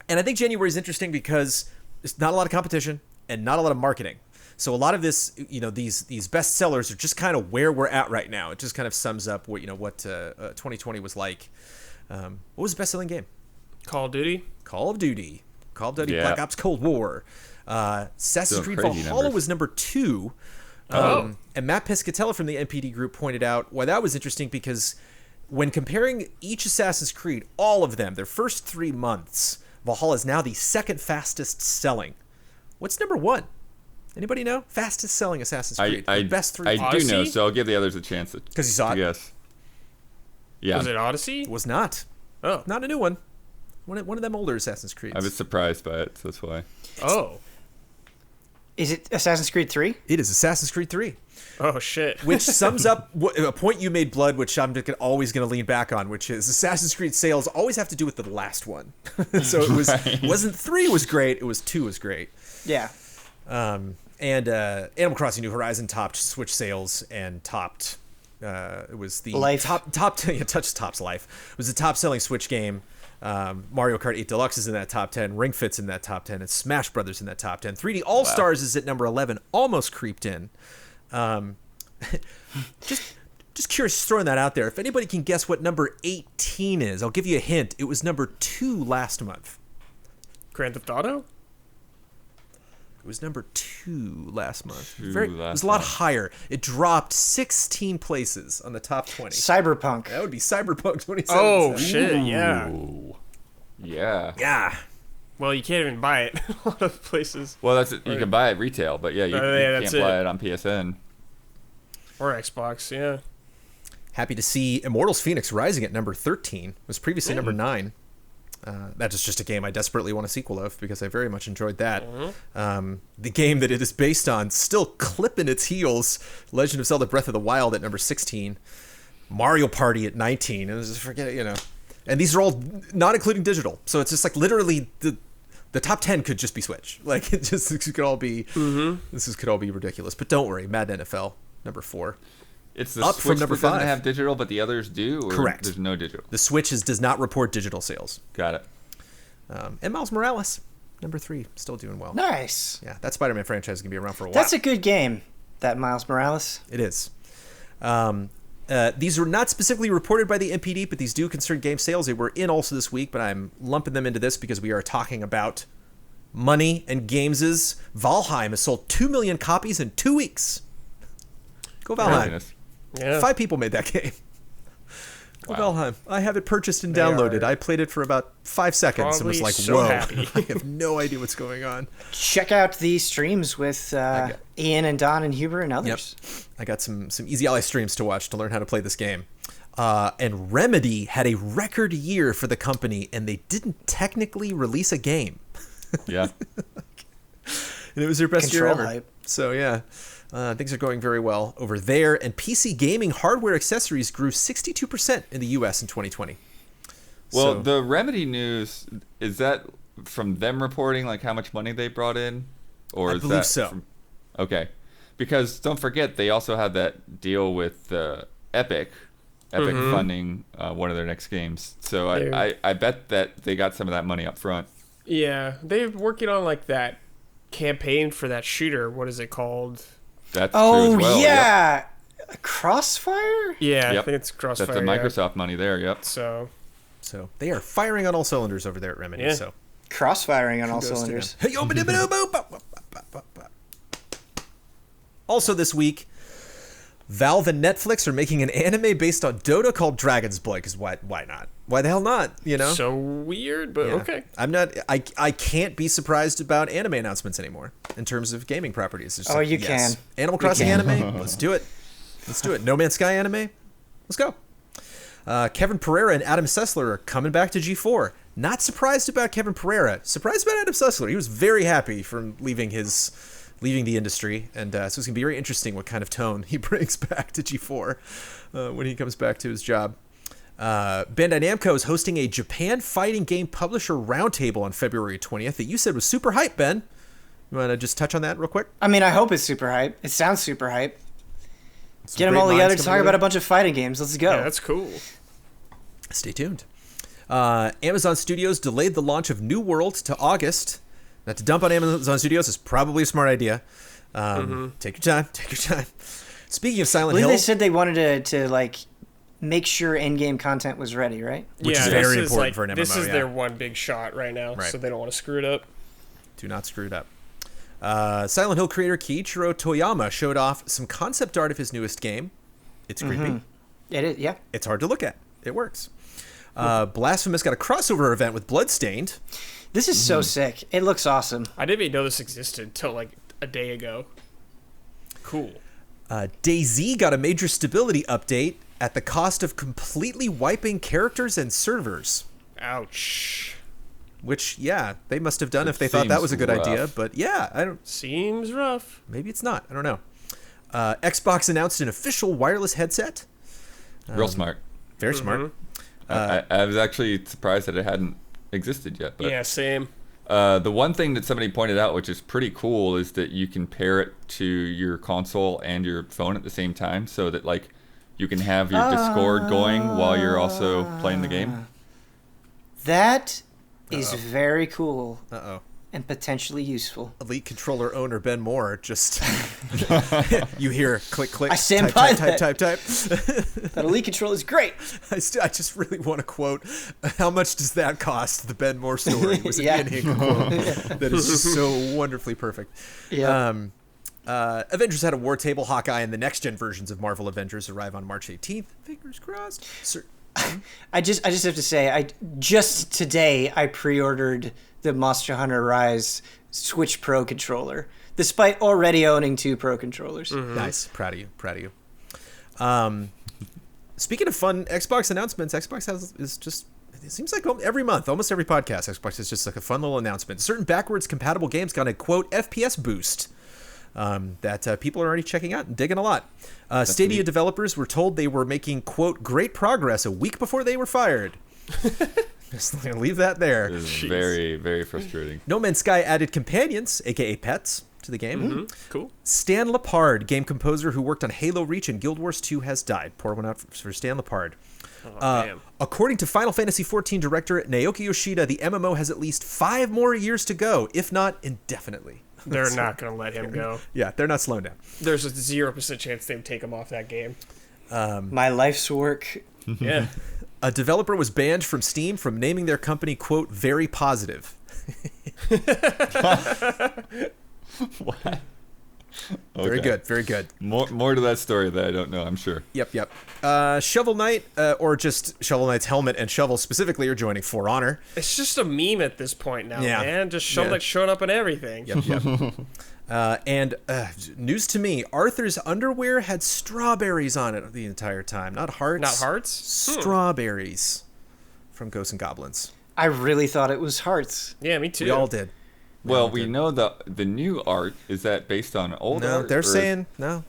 I think January is interesting because there's not a lot of competition and not a lot of marketing. So a lot of this, you know, these best sellers are just kind of where we're at right now. It just kind of sums up what 2020 was like. What was the best-selling game? Call of Duty. Black Ops Cold War. Assassin's Creed Valhalla was number 2. And Matt Piscatella from the NPD group pointed out why that was interesting, because when comparing each Assassin's Creed, all of them, their first 3 months, Valhalla is now the second fastest selling. What's number 1? Anybody know? Fastest selling Assassin's Creed. Best 3. I do know, so I'll give the others a chance. Because you saw it? Yes. Yeah. Was it Odyssey? It was not. Oh. Not a new one. One of them older Assassin's Creeds. I was surprised by it, so that's why. Is it Assassin's Creed 3? It is Assassin's Creed 3. Oh, shit. Which sums up a point you made, Blood, which I'm always going to lean back on, which is Assassin's Creed sales always have to do with the last one. So it wasn't 3 was great, it was 2 was great. Yeah. And Animal Crossing New Horizon topped Switch sales and topped it was the Life. tops Life. It was the top selling Switch game. Mario Kart 8 Deluxe is in that top 10. Ring Fit's in that top 10. And Smash Brothers in that top 10. 3D All Stars is at number 11, almost creeped in. Just curious, just throwing that out there. If anybody can guess what number 18 is, I'll give you a hint. It was number 2 last month. Grand Theft Auto? It was number 2 last month. It was a lot higher. It dropped 16 places on the top 20. Cyberpunk. That would be Cyberpunk 2077. Oh, shit, yeah. Yeah. Yeah. Well, you can't even buy it in a lot of places. Well, that's it. You can buy it retail, but you can't buy it on PSN. Or Xbox, yeah. Happy to see Immortals Phoenix Rising at number 13. It was previously number 9. That is just a game I desperately want a sequel of because I very much enjoyed that. The game that it is based on still clipping its heels. Legend of Zelda Breath of the Wild at number 16. Mario Party at 19. And just forget, and these are all not including digital. So it's just like literally the top 10 could just be Switch. Like this could all be ridiculous. But don't worry, Madden NFL number 4. It's the up Switch from number that 5. doesn't have digital, but the others do? Or Correct. There's no digital? The Switch does not report digital sales. Got it. And Miles Morales, number 3, still doing well. Nice. Yeah, that Spider-Man franchise is going to be around for a while. That's a good game, that Miles Morales. It is. These were not specifically reported by the NPD, but these do concern game sales. They were in also this week, but I'm lumping them into this because we are talking about money and games'. Valheim has sold 2 million copies in 2 weeks. Go Valheim. Craziness. Yeah. 5 people made that game. Go Wow. Valheim. I have it purchased and They downloaded. are I played it for about 5 seconds and was probably like, so whoa. happy. I have no idea what's going on. Check out the streams with Ian and Don and Huber and Yep. others. I got some Easy Ally streams to watch to learn how to play this game. And Remedy had a record year for the company, and they didn't technically release a game. Yeah. And it was their best year Control ever. hype. So, yeah. Things are going very well over there. And PC gaming hardware accessories grew 62% in the U.S. in 2020. Well, So- the Remedy news, is that from them reporting like how much money they brought in? Or I is believe that so. from- okay. Because don't forget, they also had that deal with Epic funding one of their next games. So I bet that they got some of that money up front. Yeah, they're working on like that campaign for that shooter. What is it called? That's true Oh, as well. Yep. yeah. Crossfire? Yeah, Yep. I think it's Crossfire. That's the Microsoft money there, yep. So So they are firing on all cylinders over there at Remedy. Yeah. So Crossfiring on all kudos to cylinders. them. Also this week, Valve and Netflix are making an anime based on Dota called Dragon's Blood. Because why not? Why the hell not? so weird, but Yeah. okay. I'm not. I can't be surprised about anime announcements anymore in terms of gaming properties. It's just Oh, you can. Animal Crossing can. anime. Let's do it. Let's do it. No Man's Sky anime. Let's go. Kevin Pereira and Adam Sessler are coming back to G4. Not surprised about Kevin Pereira. Surprised about Adam Sessler. He was very happy from leaving the industry, and so it's gonna be very interesting what kind of tone he brings back to G4 when he comes back to his job. Bandai Namco is hosting a Japan fighting game publisher roundtable on February 20th that you said was super hype, Ben. You want to just touch on that real quick? I mean, I hope it's super hype. It sounds super hype. Some Get them great all minds together to coming talk about a bunch of fighting games. Let's go. Yeah, that's cool. Stay tuned. Amazon Studios delayed the launch of New World to August. Now, to dump on Amazon Studios is probably a smart idea. Take your time. Take your time. Speaking of I Silent believe Hill, they said they wanted to like make sure in-game content was ready, right? Which yeah, is very this important for an This MMO, is yeah. their one big shot right now, Right. so they don't want to screw it up. do not screw it up. Silent Hill creator Kiichiro Toyama showed off some concept art of his newest game. It's creepy. It is, yeah. It's hard to look at. It works. Blasphemous got a crossover event with Bloodstained. This is so sick. It looks awesome. I didn't even know this existed until like a day ago. Cool. DayZ got a major stability update at the cost of completely wiping characters and servers. Ouch. Which, yeah, they must have done It if they thought that seems was a good idea. rough. But yeah, I don't. Seems rough. Maybe it's not. I don't know. Xbox announced an official wireless headset. Real smart. Very smart. I was actually surprised that it hadn't existed yet. But Yeah, same. the one thing that somebody pointed out, which is pretty cool, is that you can pair it to your console and your phone at the same time, so that like you can have your Discord going while you're also playing the game. That is very cool Uh-oh. and potentially useful. Elite controller owner Ben Moore just you hear click click. I stand type, by type, that. type. That Elite Control is great. I just really want to quote, how much does that cost? The Ben Moore story was an Yeah. Ian Hick quote that is just so wonderfully perfect. Yeah. Avengers had a war table. Hawkeye and the next gen versions of Marvel Avengers arrive on March 18th. Fingers crossed. I just have to say, just today I pre-ordered the Monster Hunter Rise Switch Pro controller, despite already owning 2 Pro controllers. Nice. Proud of you. Speaking of fun Xbox announcements, it seems like every month, almost every podcast, Xbox is just like a fun little announcement. Certain backwards compatible games got a, quote, FPS boost that people are already checking out and digging a lot. Stadia neat. developers were told they were making, quote, great progress a week before they were fired. Just gonna leave that there. It is very, very frustrating. No Man's Sky added companions, aka pets, to the game. Mm-hmm. Cool. Stan Lepard, game composer who worked on Halo Reach and Guild Wars 2, has died. Pour one out for Stan Lepard. Damn. According to Final Fantasy XIV director Naoki Yoshida, the MMO has at least 5 more years to go, if not indefinitely. They're not going to let him go. Yeah, they're not slowing down. There's a 0% chance they would take him off that game. My life's work. Yeah. A developer was banned from Steam from naming their company, quote, very positive. What? Very Okay. good, very good. More to that story that I don't know, I'm sure. Yep. Shovel Knight, or just Shovel Knight's helmet and shovel specifically, are joining For Honor. It's just a meme at this point now, Yeah. man. Just Shovel Knight showing up in everything. Yep. And news to me, Arthur's underwear had strawberries on it the entire time. Not hearts. Not hearts? Strawberries from Ghosts and Goblins. I really thought it was hearts. Yeah, me too. We all did. Well, we know the new art, is that based on old No, art? they're or saying, no.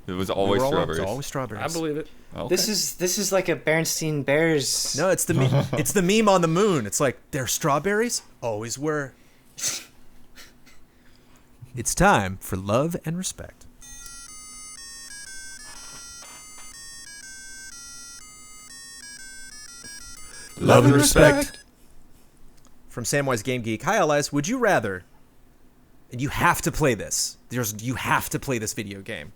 it was always strawberries. It's always strawberries. I believe it. Okay. This is like a Bernstein Bears. No, it's the meme. It's the meme on the moon. It's like, they're strawberries? Always were. It's time for love and respect. Love and respect. From Samwise Game Geek. Hi, allies. Would you rather, and you have to play this. You have to play this video game.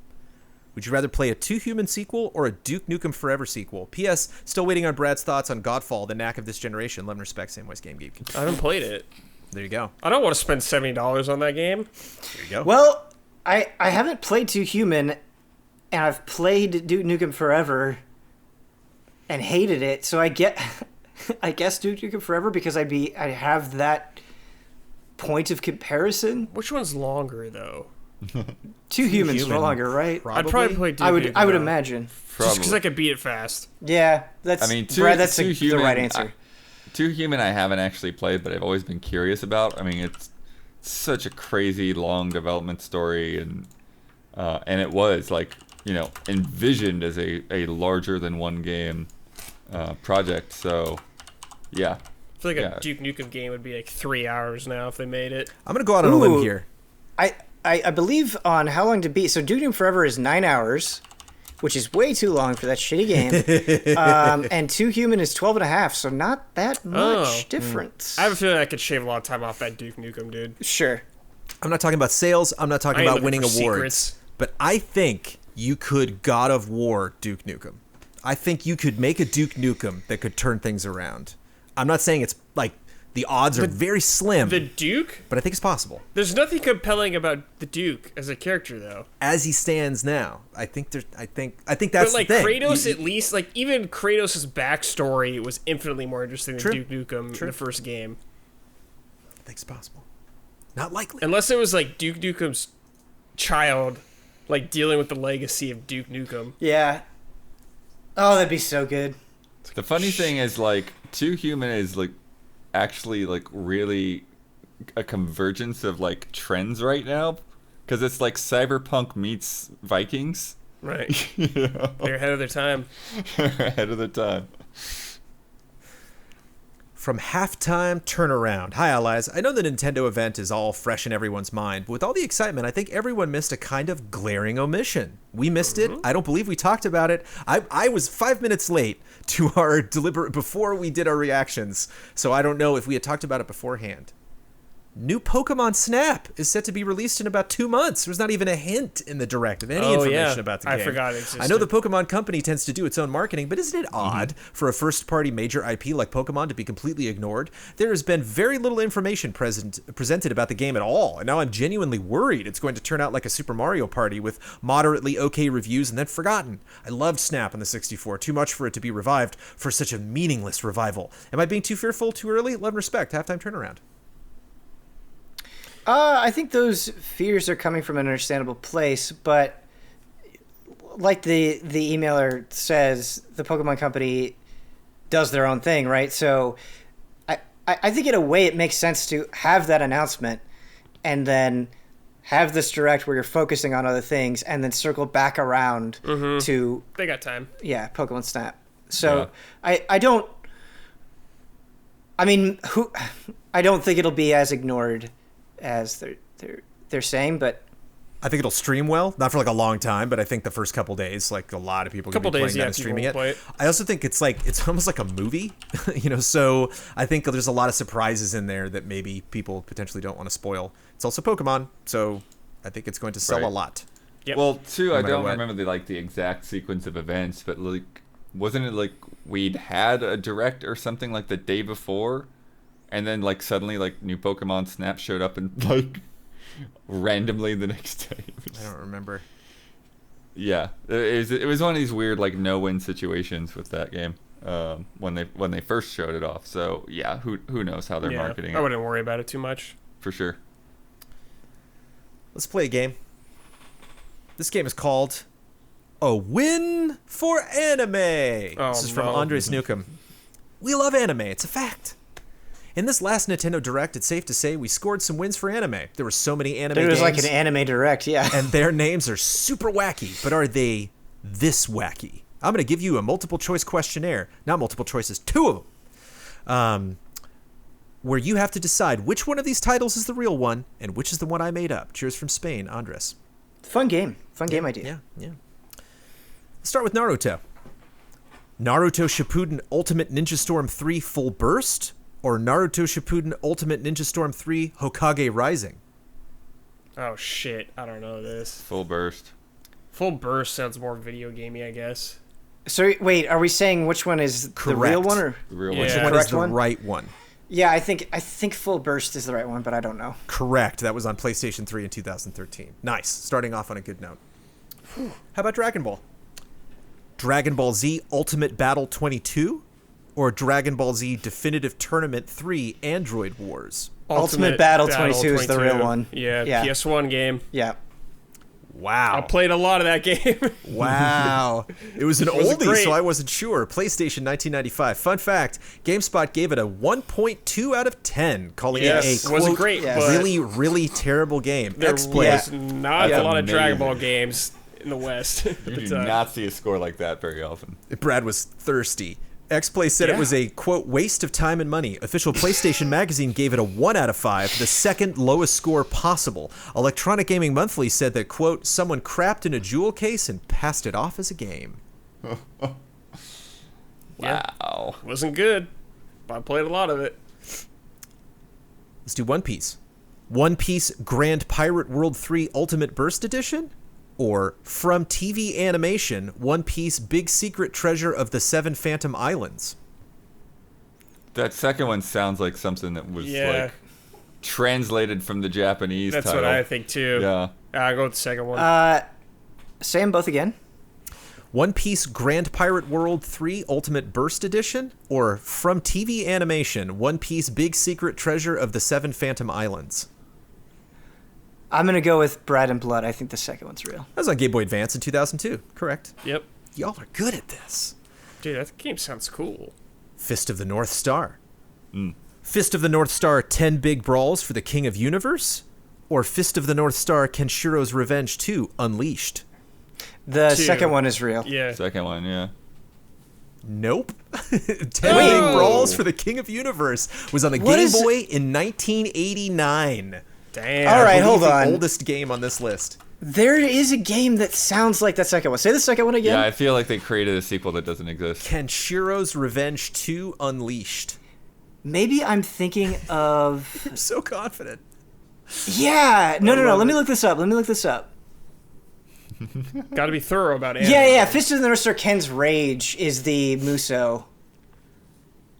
Would you rather play a Two Human sequel or a Duke Nukem Forever sequel? P.S. Still waiting on Brad's thoughts on Godfall, the knack of this generation. Love and respect, Samwise Game Geek. I haven't played it. There you go. I don't want to spend $70 on that game. There you go. Well, I haven't played Two Human, and I've played Duke Nukem Forever, and hated it. So I guess Duke Nukem Forever because I have that point of comparison. Which one's longer, though? Two Humans Human, no longer, right? I'd probably play Duke I would Nukem, though. imagine. Just because I could beat it fast. Yeah, that's. I mean, Brad, that's Two the Human, right answer. Two Human I haven't actually played, but I've always been curious about. I mean, it's such a crazy long development story, and it was like, envisioned as a larger than one game project. So, yeah. I feel like a Duke Nukem game would be like 3 hours now if they made it. I'm going to go out on a limb Ooh. here. I believe on How Long to Beat. So Duke Nukem Forever is 9 hours, which is way too long for that shitty game. And Two Human is 12 and a half, so not that much difference. I have a feeling I could shave a lot of time off that Duke Nukem, dude. Sure. I'm not talking about sales. I'm not talking I ain't about looking winning for awards. secrets. But I think you could God of War Duke Nukem. I think you could make a Duke Nukem that could turn things around. I'm not saying it's like the odds are very slim, The Duke? but I think it's possible. There's nothing compelling about the Duke as a character, though. As he stands now, I think that's But like the thing. Kratos, at least, like even Kratos' backstory was infinitely more interesting than Duke Nukem in the first game. I think it's possible. Not likely. Unless it was like Duke Nukem's child, like dealing with the legacy of Duke Nukem. Yeah. Oh, that'd be so good. The funny thing is, like, Two Human is like actually like really a convergence of like trends right now, because it's like Cyberpunk meets Vikings. Right. They're ahead of their time. Ahead of the time. From Halftime Turnaround. Hi, allies. I know the Nintendo event is all fresh in everyone's mind, but with all the excitement, I think everyone missed a kind of glaring omission. We missed it. I don't believe we talked about it. I was 5 minutes late to our deliberate before we did our reactions, so I don't know if we had talked about it beforehand. New Pokemon Snap is set to be released in about 2 months. There's not even a hint in the direct of any information about the game. I forgot it existed. I know the Pokemon Company tends to do its own marketing, but isn't it odd for a first-party major IP like Pokemon to be completely ignored? There has been very little information presented about the game at all, and now I'm genuinely worried it's going to turn out like a Super Mario Party with moderately okay reviews and then forgotten. I loved Snap on the 64, too much for it to be revived for such a meaningless revival. Am I being too fearful, too early? Love and respect. Halftime Turnaround. I think those fears are coming from an understandable place, but like the emailer says, the Pokemon Company does their own thing, right? So I think in a way it makes sense to have that announcement and then have this direct where you're focusing on other things and then circle back around to... They got time. Yeah, Pokemon Snap. So I don't... I mean, I don't think it'll be as ignored as they're saying, but... I think it'll stream well, not for like a long time, but I think the first couple days, like a lot of people are going to be playing that and streaming it. I also think it's almost like a movie, so I think there's a lot of surprises in there that maybe people potentially don't want to spoil. It's also Pokemon, so I think it's going to sell a lot. Yep. Well, too, I don't remember the exact sequence of events, but wasn't it like we'd had a direct or something like the day before, and then suddenly new Pokemon Snap showed up and randomly the next day. I don't remember. Yeah, it was one of these weird no-win situations with that game when they first showed it off. So yeah, who knows how they're marketing it? I wouldn't worry about it too much. For sure. Let's play a game. This game is called A Win for Anime. This is from Andres Nukem. We love anime. It's a fact. In this last Nintendo Direct, it's safe to say we scored some wins for anime. There were so many anime games. There was an anime Direct, yeah. And their names are super wacky, but are they this wacky? I'm going to give you a multiple choice questionnaire. Not multiple choices, 2 of them. Where you have to decide which one of these titles is the real one and which is the one I made up. Cheers from Spain, Andres. Fun game. Fun game idea. Yeah. Let's start with Naruto. Naruto Shippuden Ultimate Ninja Storm 3 Full Burst or Naruto Shippuden Ultimate Ninja Storm 3 Hokage Rising? Oh, shit. I don't know this. Full Burst. Full Burst sounds more video gamey, I guess. So, wait, are we saying which one is the real one? Or the real Yeah. one? Which one is the right one? Yeah, I think Full Burst is the right one, but I don't know. Correct. That was on PlayStation 3 in 2013. Nice. Starting off on a good note. How about Dragon Ball? Dragon Ball Z Ultimate Battle 22 or Dragon Ball Z Definitive Tournament 3 Android Wars? Ultimate Battle 22 is the real one. Yeah, Yeah. PS1 game. Yeah. Wow. I played a lot of that game. Wow. It was an Was oldie, great. so I wasn't sure. PlayStation 1995. Fun fact, GameSpot gave it a 1.2 out of 10, calling Yes, it a, it wasn't quote, great, yes. but really, really thirsty game. there X-Play. was not Yeah. a lot of Dragon Ball Amazing. games in the West. at You the do time. not see a score like that very often. Brad was thirsty. X-Play said it Yeah. was a, quote, waste of time and money. Official PlayStation Magazine gave it a 1 out of 5, the second lowest score possible. Electronic Gaming Monthly said that, quote, someone crapped in a jewel case and passed it off as a game. Wow. Wasn't good, but I played a lot of it. Let's do One Piece. One Piece Grand Pirate World 3 Ultimate Burst Edition? Or from TV Animation, One Piece Big Secret Treasure of the Seven Phantom Islands? That second one sounds like something that was Yeah. translated from the Japanese That's title. what I think too. Yeah. I'll go with the second one. Say them both again. One Piece Grand Pirate World 3 Ultimate Burst Edition? Or from TV Animation, One Piece Big Secret Treasure of the Seven Phantom Islands? I'm going to go with Bread and Blood. I think the second one's real. That was on Game Boy Advance in 2002. Correct. Yep. Y'all are good at this. Dude, that game sounds cool. Fist of the North Star. Fist of the North Star 10 Big Brawls for the King of Universe? Or Fist of the North Star Kenshiro's Revenge 2 Unleashed? The Two. second one is real. Yeah. Second one, yeah. Nope. 10 Big Brawls for the King of Universe was on the What Game is- Boy in 1989. Damn. All right, I believe hold the on. oldest game on this list. There is a game that sounds like that second one. Say the second one again. Yeah, I feel like they created a sequel that doesn't exist. Kenshiro's Revenge 2 Unleashed. Maybe I'm thinking of... I'm so confident. Yeah. No. Let me look this up. Got to be thorough about anime. Yeah. Fist of the North Star Ken's Rage is the Muso.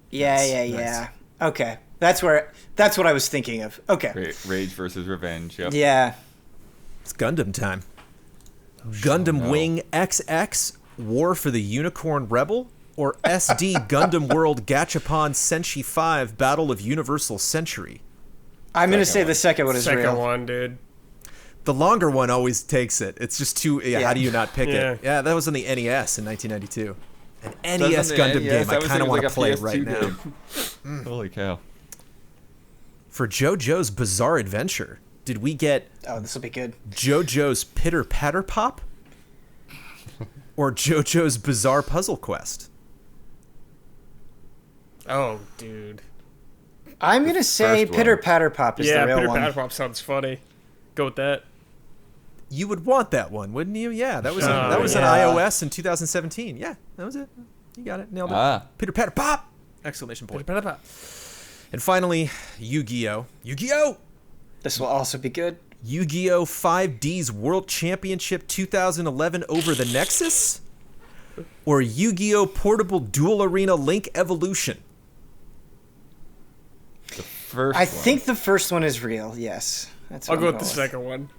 Yeah. Nice. Okay. That's what I was thinking of. Okay. Rage versus Revenge. Yep. Yeah. It's Gundam time. Gundam no. Wing XX War for the Unicorn Rebel? Or SD Gundam World Gachapon Senshi 5 Battle of Universal Century? I'm going to Second say one. the second one is Second real. one, dude. The longer one always takes it. It's just too. Yeah, Yeah. how do you not pick Yeah. it? Yeah, that was on the NES in 1992. An That NES was on the Gundam NES. game. I kind of want to like a play PS2 right now. game. Holy cow! For JoJo's Bizarre Adventure, did we get Oh, this will be good. JoJo's Pitter Patter Pop? Or JoJo's Bizarre Puzzle Quest? Oh, dude. I'm gonna say first one. Pitter Patter Pop is Yeah, the real Pitter one. Patter Pop sounds funny. Go with that. You would want that one, wouldn't you? Yeah, that was Oh, that was yeah. on iOS in 2017. Yeah, that was it. You got it. Nailed it. Ah. Pitter Patter Pop! Exclamation point. Pitter Patter Pop. And finally, Yu-Gi-Oh! Yu-Gi-Oh! This will also be good. Yu-Gi-Oh! 5D's World Championship 2011 over the Nexus? Or Yu-Gi-Oh! Portable Dual Arena Link Evolution? First I one. think the first one is real. Yes, that's. I'll what go I'm with the going second one.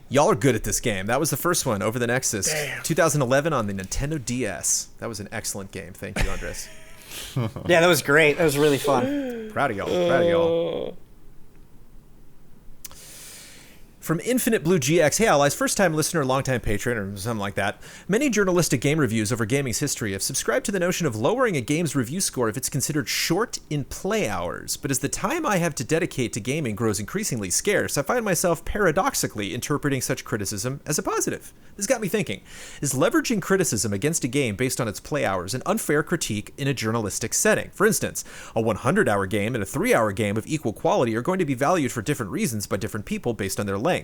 Y'all are good at this game. That was the first one, Over the Nexus. Damn. 2011 on the Nintendo DS. That was an excellent game. Thank you, Andres. Yeah, that was great. That was really fun. Proud of y'all. Proud of y'all. From Infinite Blue GX, hey allies, first time listener, long time patron, or something like that. Many journalistic game reviews over gaming's history have subscribed to the notion of lowering a game's review score if it's considered short in play hours. But as the time I have to dedicate to gaming grows increasingly scarce, I find myself paradoxically interpreting such criticism as a positive. This got me thinking, is leveraging criticism against a game based on its play hours an unfair critique in a journalistic setting? For instance, a 100-hour game and a 3-hour game of equal quality are going to be valued for different reasons by different people based on their lengths.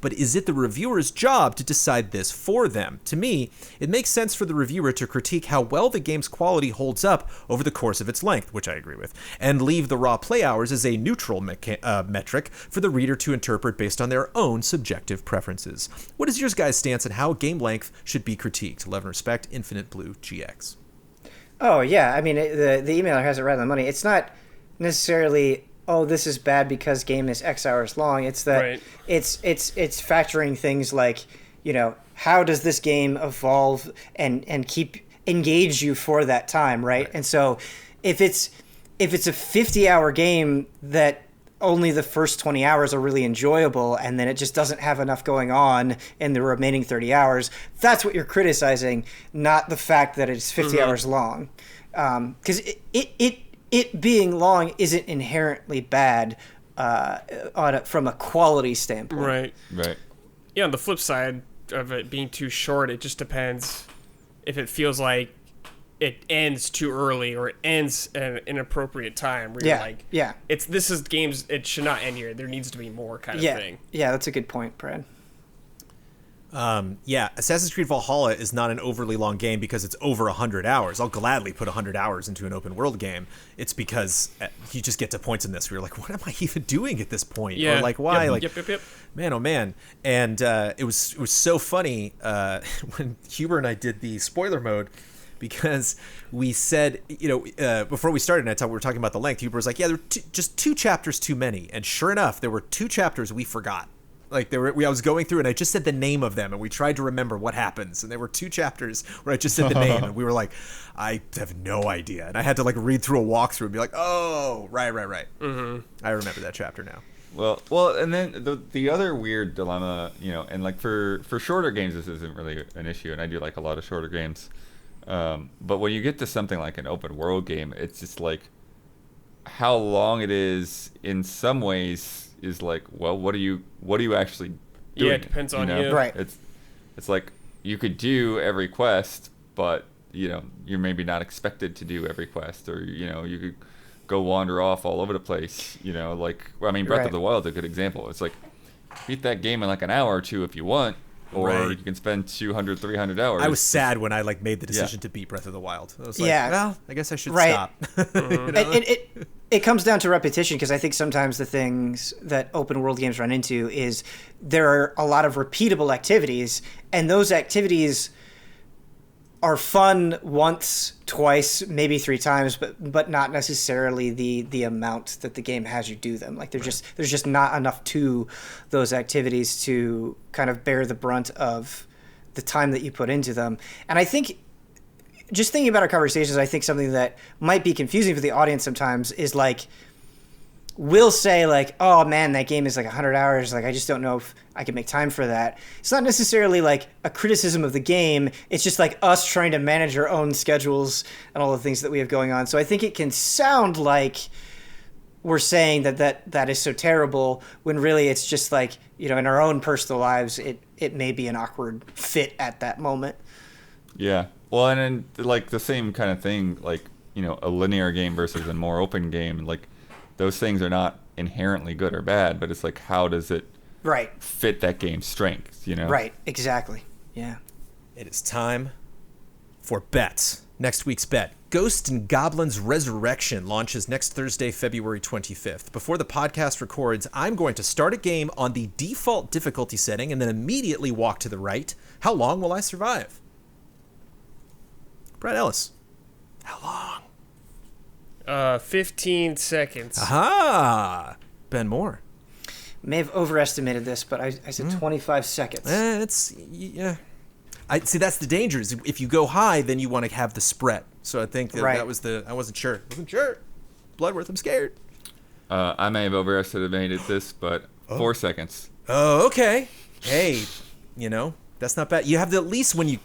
But is it the reviewer's job to decide this for them? To me, it makes sense for the reviewer to critique how well the game's quality holds up over the course of its length, which I agree with, and leave the raw play hours as a neutral metric for the reader to interpret based on their own subjective preferences. What is your guys' stance on how game length should be critiqued? Love and respect, Infinite Blue GX. Oh yeah, I mean the emailer has it right on the money. It's not necessarily, oh, this is bad because game is X hours long. It's that Right. it's factoring things like, you know, how does this game evolve and keep engage you for that time, right? And so if it's a 50-hour game that only the first 20 hours are really enjoyable and then it just doesn't have enough going on in the remaining 30 hours, that's what you're criticizing, not the fact that it's 50 hours long. Because it being long isn't inherently bad from a quality standpoint. Right. Right. Yeah, on the flip side of it being too short, it just depends if it feels like it ends too early or it ends at an inappropriate time where Yeah, you're like, yeah. this is games, it should not end here. There needs to be more kind of Yeah, thing. yeah, that's a good point, Brad. Yeah, Assassin's Creed Valhalla is not an overly long game because it's over 100 hours. I'll gladly put 100 hours into an open world game. It's because you just get to points in this where you're like, what am I even doing at this point? Yeah. Or like, why? Yep. Man, oh man. And it was so funny when Huber and I did the spoiler mode, because we said, before we started, and we were talking about the length, Huber was like, yeah, there were just 2 chapters too many. And sure enough, there were 2 chapters we forgot. Like I was going through and I just said the name of them and we tried to remember what happens. And there were 2 chapters where I just said the name and we were like, I have no idea. And I had to like read through a walkthrough and be like, oh, right. Mm-hmm. I remember that chapter now. Well, and then the other weird dilemma, and like for shorter games, this isn't really an issue, and I do like a lot of shorter games. But when you get to something like an open world game, it's just like how long it is in some ways is like, well, what are you actually doing? Yeah, it depends on you. Right. It's like you could do every quest, but you're maybe not expected to do every quest, or you could go wander off all over the place. Breath Right. of the Wild is a good example. It's like beat that game in like an hour or 2 if you want, or Right. you can spend 200, 300 hours. I was sad when I like made the decision to beat Breath of the Wild. I was like, Yeah. well, I guess I should Right. stop. It comes down to repetition, because I think sometimes the things that open world games run into is there are a lot of repeatable activities, and those activities are fun once, twice, maybe 3 times, but not necessarily the amount that the game has you do them. Like there's just not enough to those activities to kind of bear the brunt of the time that you put into them. And I think, just thinking about our conversations, I think something that might be confusing for the audience sometimes is like, will say like, oh man, that game is like 100 hours. Like, I just don't know if I can make time for that. It's not necessarily like a criticism of the game. It's just like us trying to manage our own schedules and all the things that we have going on. So I think it can sound like we're saying that is so terrible when really it's just like, in our own personal lives, it may be an awkward fit at that moment. Yeah. Well, and then like the same kind of thing, like, a linear game versus a more open game, like those things are not inherently good or bad, but it's like, how does it fit that game's strengths, Right, exactly. Yeah. It is time for bets. Next week's bet. Ghost and Goblins Resurrection launches next Thursday, February 25th. Before the podcast records, I'm going to start a game on the default difficulty setting and then immediately walk to the right. How long will I survive? Brad Ellis. How long? 15 seconds. Aha! Ben Moore. May have overestimated this, but I said 25 seconds. Yeah. I see. That's the danger. Is if you go high, then you want to have the spread. So I think that was I wasn't sure. Bloodworth, I'm scared. I may have overestimated this, but 4 seconds. Oh, okay. Hey, that's not bad. You have to at least when you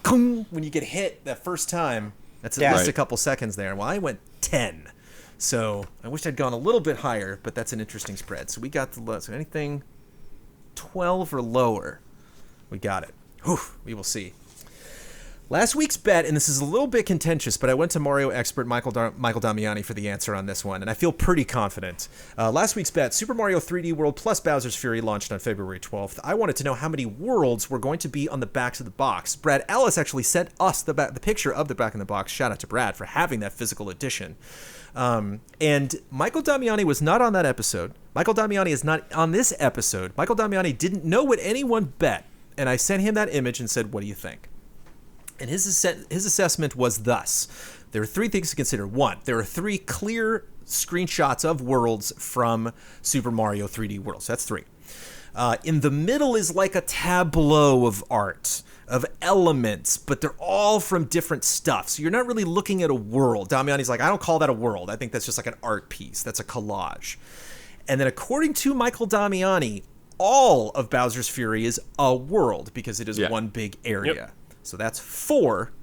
get hit that first time. That's at least a couple seconds there. Well, I went 10. So I wish I'd gone a little bit higher, but that's an interesting spread. So we got so anything 12 or lower, we got it. Whew, we will see. Last week's bet, and this is a little bit contentious, but I went to Mario expert Michael Damiani for the answer on this one, and I feel pretty confident. Last week's bet, Super Mario 3D World plus Bowser's Fury launched on February 12th. I wanted to know how many worlds were going to be on the backs of the box. Brad Ellis actually sent us the picture of the back of the box. Shout out to Brad for having that physical edition. And Michael Damiani was not on that episode. Michael Damiani is not on this episode. Michael Damiani didn't know what anyone bet, and I sent him that image and said, what do you think? And his assessment was thus. There are three things to consider. One, there are three clear screenshots of worlds from Super Mario 3D World. So that's three. In the middle is like a tableau of art, of elements, but they're all from different stuff. So you're not really looking at a world. Damiani's like, I don't call that a world. I think that's just like an art piece. That's a collage. And then according to Michael Damiani, all of Bowser's Fury is a world because it is one big area. Yep. So that's 4,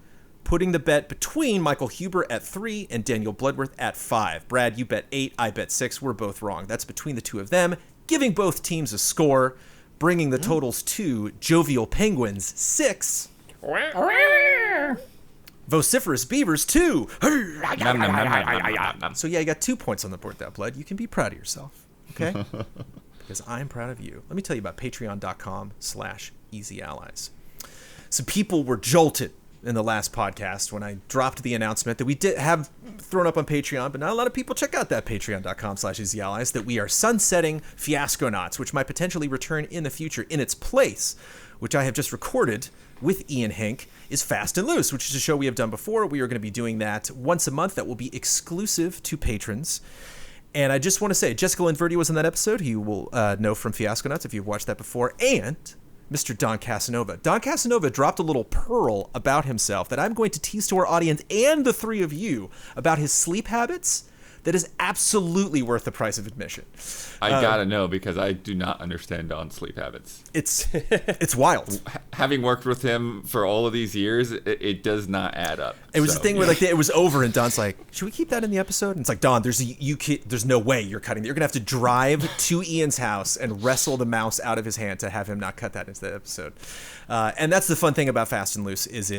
putting the bet between Michael Huber at 3 and Daniel Bloodworth at 5. Brad, you bet 8, I bet 6. We're both wrong. That's between the two of them, giving both teams a score, bringing the totals to Jovial Penguins 6, Vociferous Beavers 2. So yeah, you got 2 points on the board, that Blood. You can be proud of yourself, okay? Because I'm proud of you. Let me tell you about patreon.com/easyallies. Some people were jolted in the last podcast when I dropped the announcement that we did have thrown up on Patreon, but not a lot of people check out that patreon.com/easyallies, that we are sunsetting Fiasconauts, which might potentially return in the future. In its place, which I have just recorded with Ian Hink, is Fast and Loose, which is a show we have done before. We are going to be doing that once a month. That will be exclusive to patrons. And I just want to say, Jessica Linverdi was in that episode, who you will know from Fiasconauts if you've watched that before, and Mr. Don Casanova. Don Casanova dropped a little pearl about himself that I'm going to tease to our audience and the three of you about his sleep habits that is absolutely worth the price of admission. I gotta know, because I do not understand Don's sleep habits. It's wild. Having worked with him for all of these years, it does not add up. It was the thing where it was over and Don's like, should we keep that in the episode? And it's like, Don, there's no way you're cutting that. You're gonna have to drive to Ian's house and wrestle the mouse out of his hand to have him not cut that into the episode. And that's the fun thing about Fast and Loose, is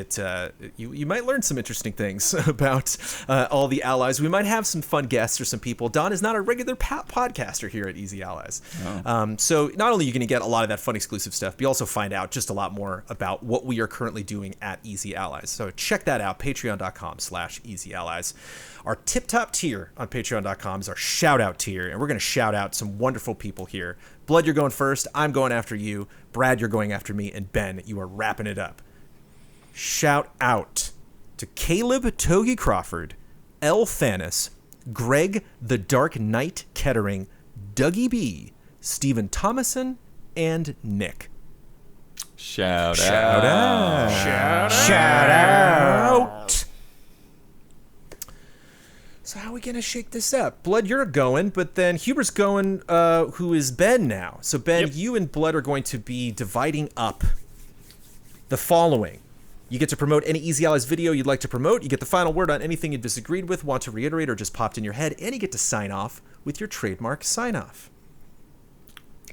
you might learn some interesting things about all the allies. We might have some fun guests or some people. Don is not a regular podcaster here at Easy Allies. Oh. So not only are you going to get a lot of that fun exclusive stuff, but you also find out just a lot more about what we are currently doing at Easy Allies. So check that out, patreon.com/Easy Allies. Our tip-top tier on patreon.com is our shout-out tier, and we're going to shout out some wonderful people here. Blood, you're going first. I'm going after you. Brad, you're going after me. And Ben, you are wrapping it up. Shout out to Caleb Togi Crawford, L. Thanis, Greg the Dark Knight Kettering, Dougie B, Stephen Thomason, and Nick. Shout out. So how we gonna shake this up? Blood, you're going, but then Huber's going, who is Ben now. So Ben, you and Blood are going to be dividing up the following. You get to promote any Easy Allies video you'd like to promote. You get the final word on anything you disagreed with, want to reiterate, or just popped in your head, and you get to sign off with your trademark sign off.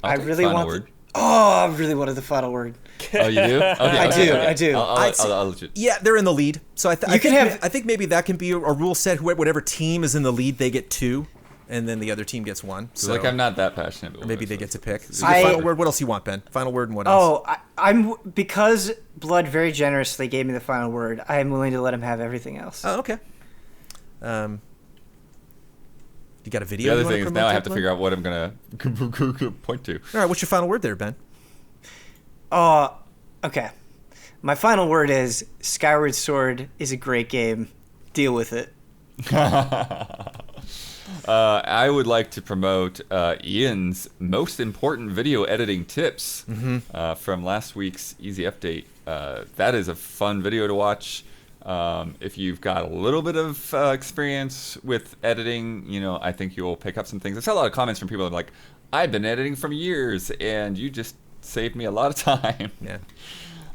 I really want. I really wanted the final word. Oh, you do? Okay, I do. I'll let you. Yeah, they're in the lead. So I have. I think maybe that can be a rule set. Whatever team is in the lead, they get 2, and then the other team gets 1. So Like, I'm not that passionate. But maybe they get to pick. So your final word. What else you want, Ben? Final word and what else? I'm because Blood very generously gave me the final word. I am willing to let him have everything else. Oh, okay. You got a video? The other thing is now I have to figure out what I'm gonna point to. All right, what's your final word there, Ben? Okay. My final word is Skyward Sword is a great game. Deal with it. I would like to promote Ian's most important video editing tips from last week's Easy Update. That is a fun video to watch. If you've got a little bit of experience with editing, I think you'll pick up some things. I saw a lot of comments from people that are like, I've been editing for years, and you just saved me a lot of time. Yeah.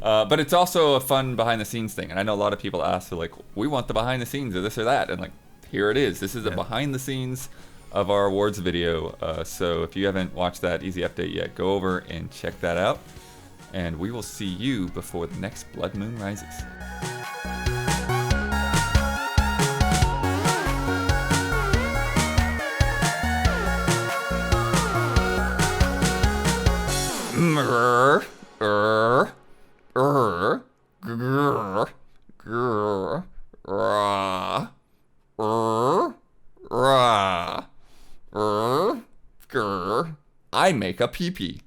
But it's also a fun behind-the-scenes thing. And I know a lot of people ask, like, we want the behind-the-scenes of this or that. And, like, here it is. This is a behind-the-scenes of our awards video. So if you haven't watched that Easy Update yet, go over and check that out. And we will see you before the next Blood Moon rises. I make a pee-pee.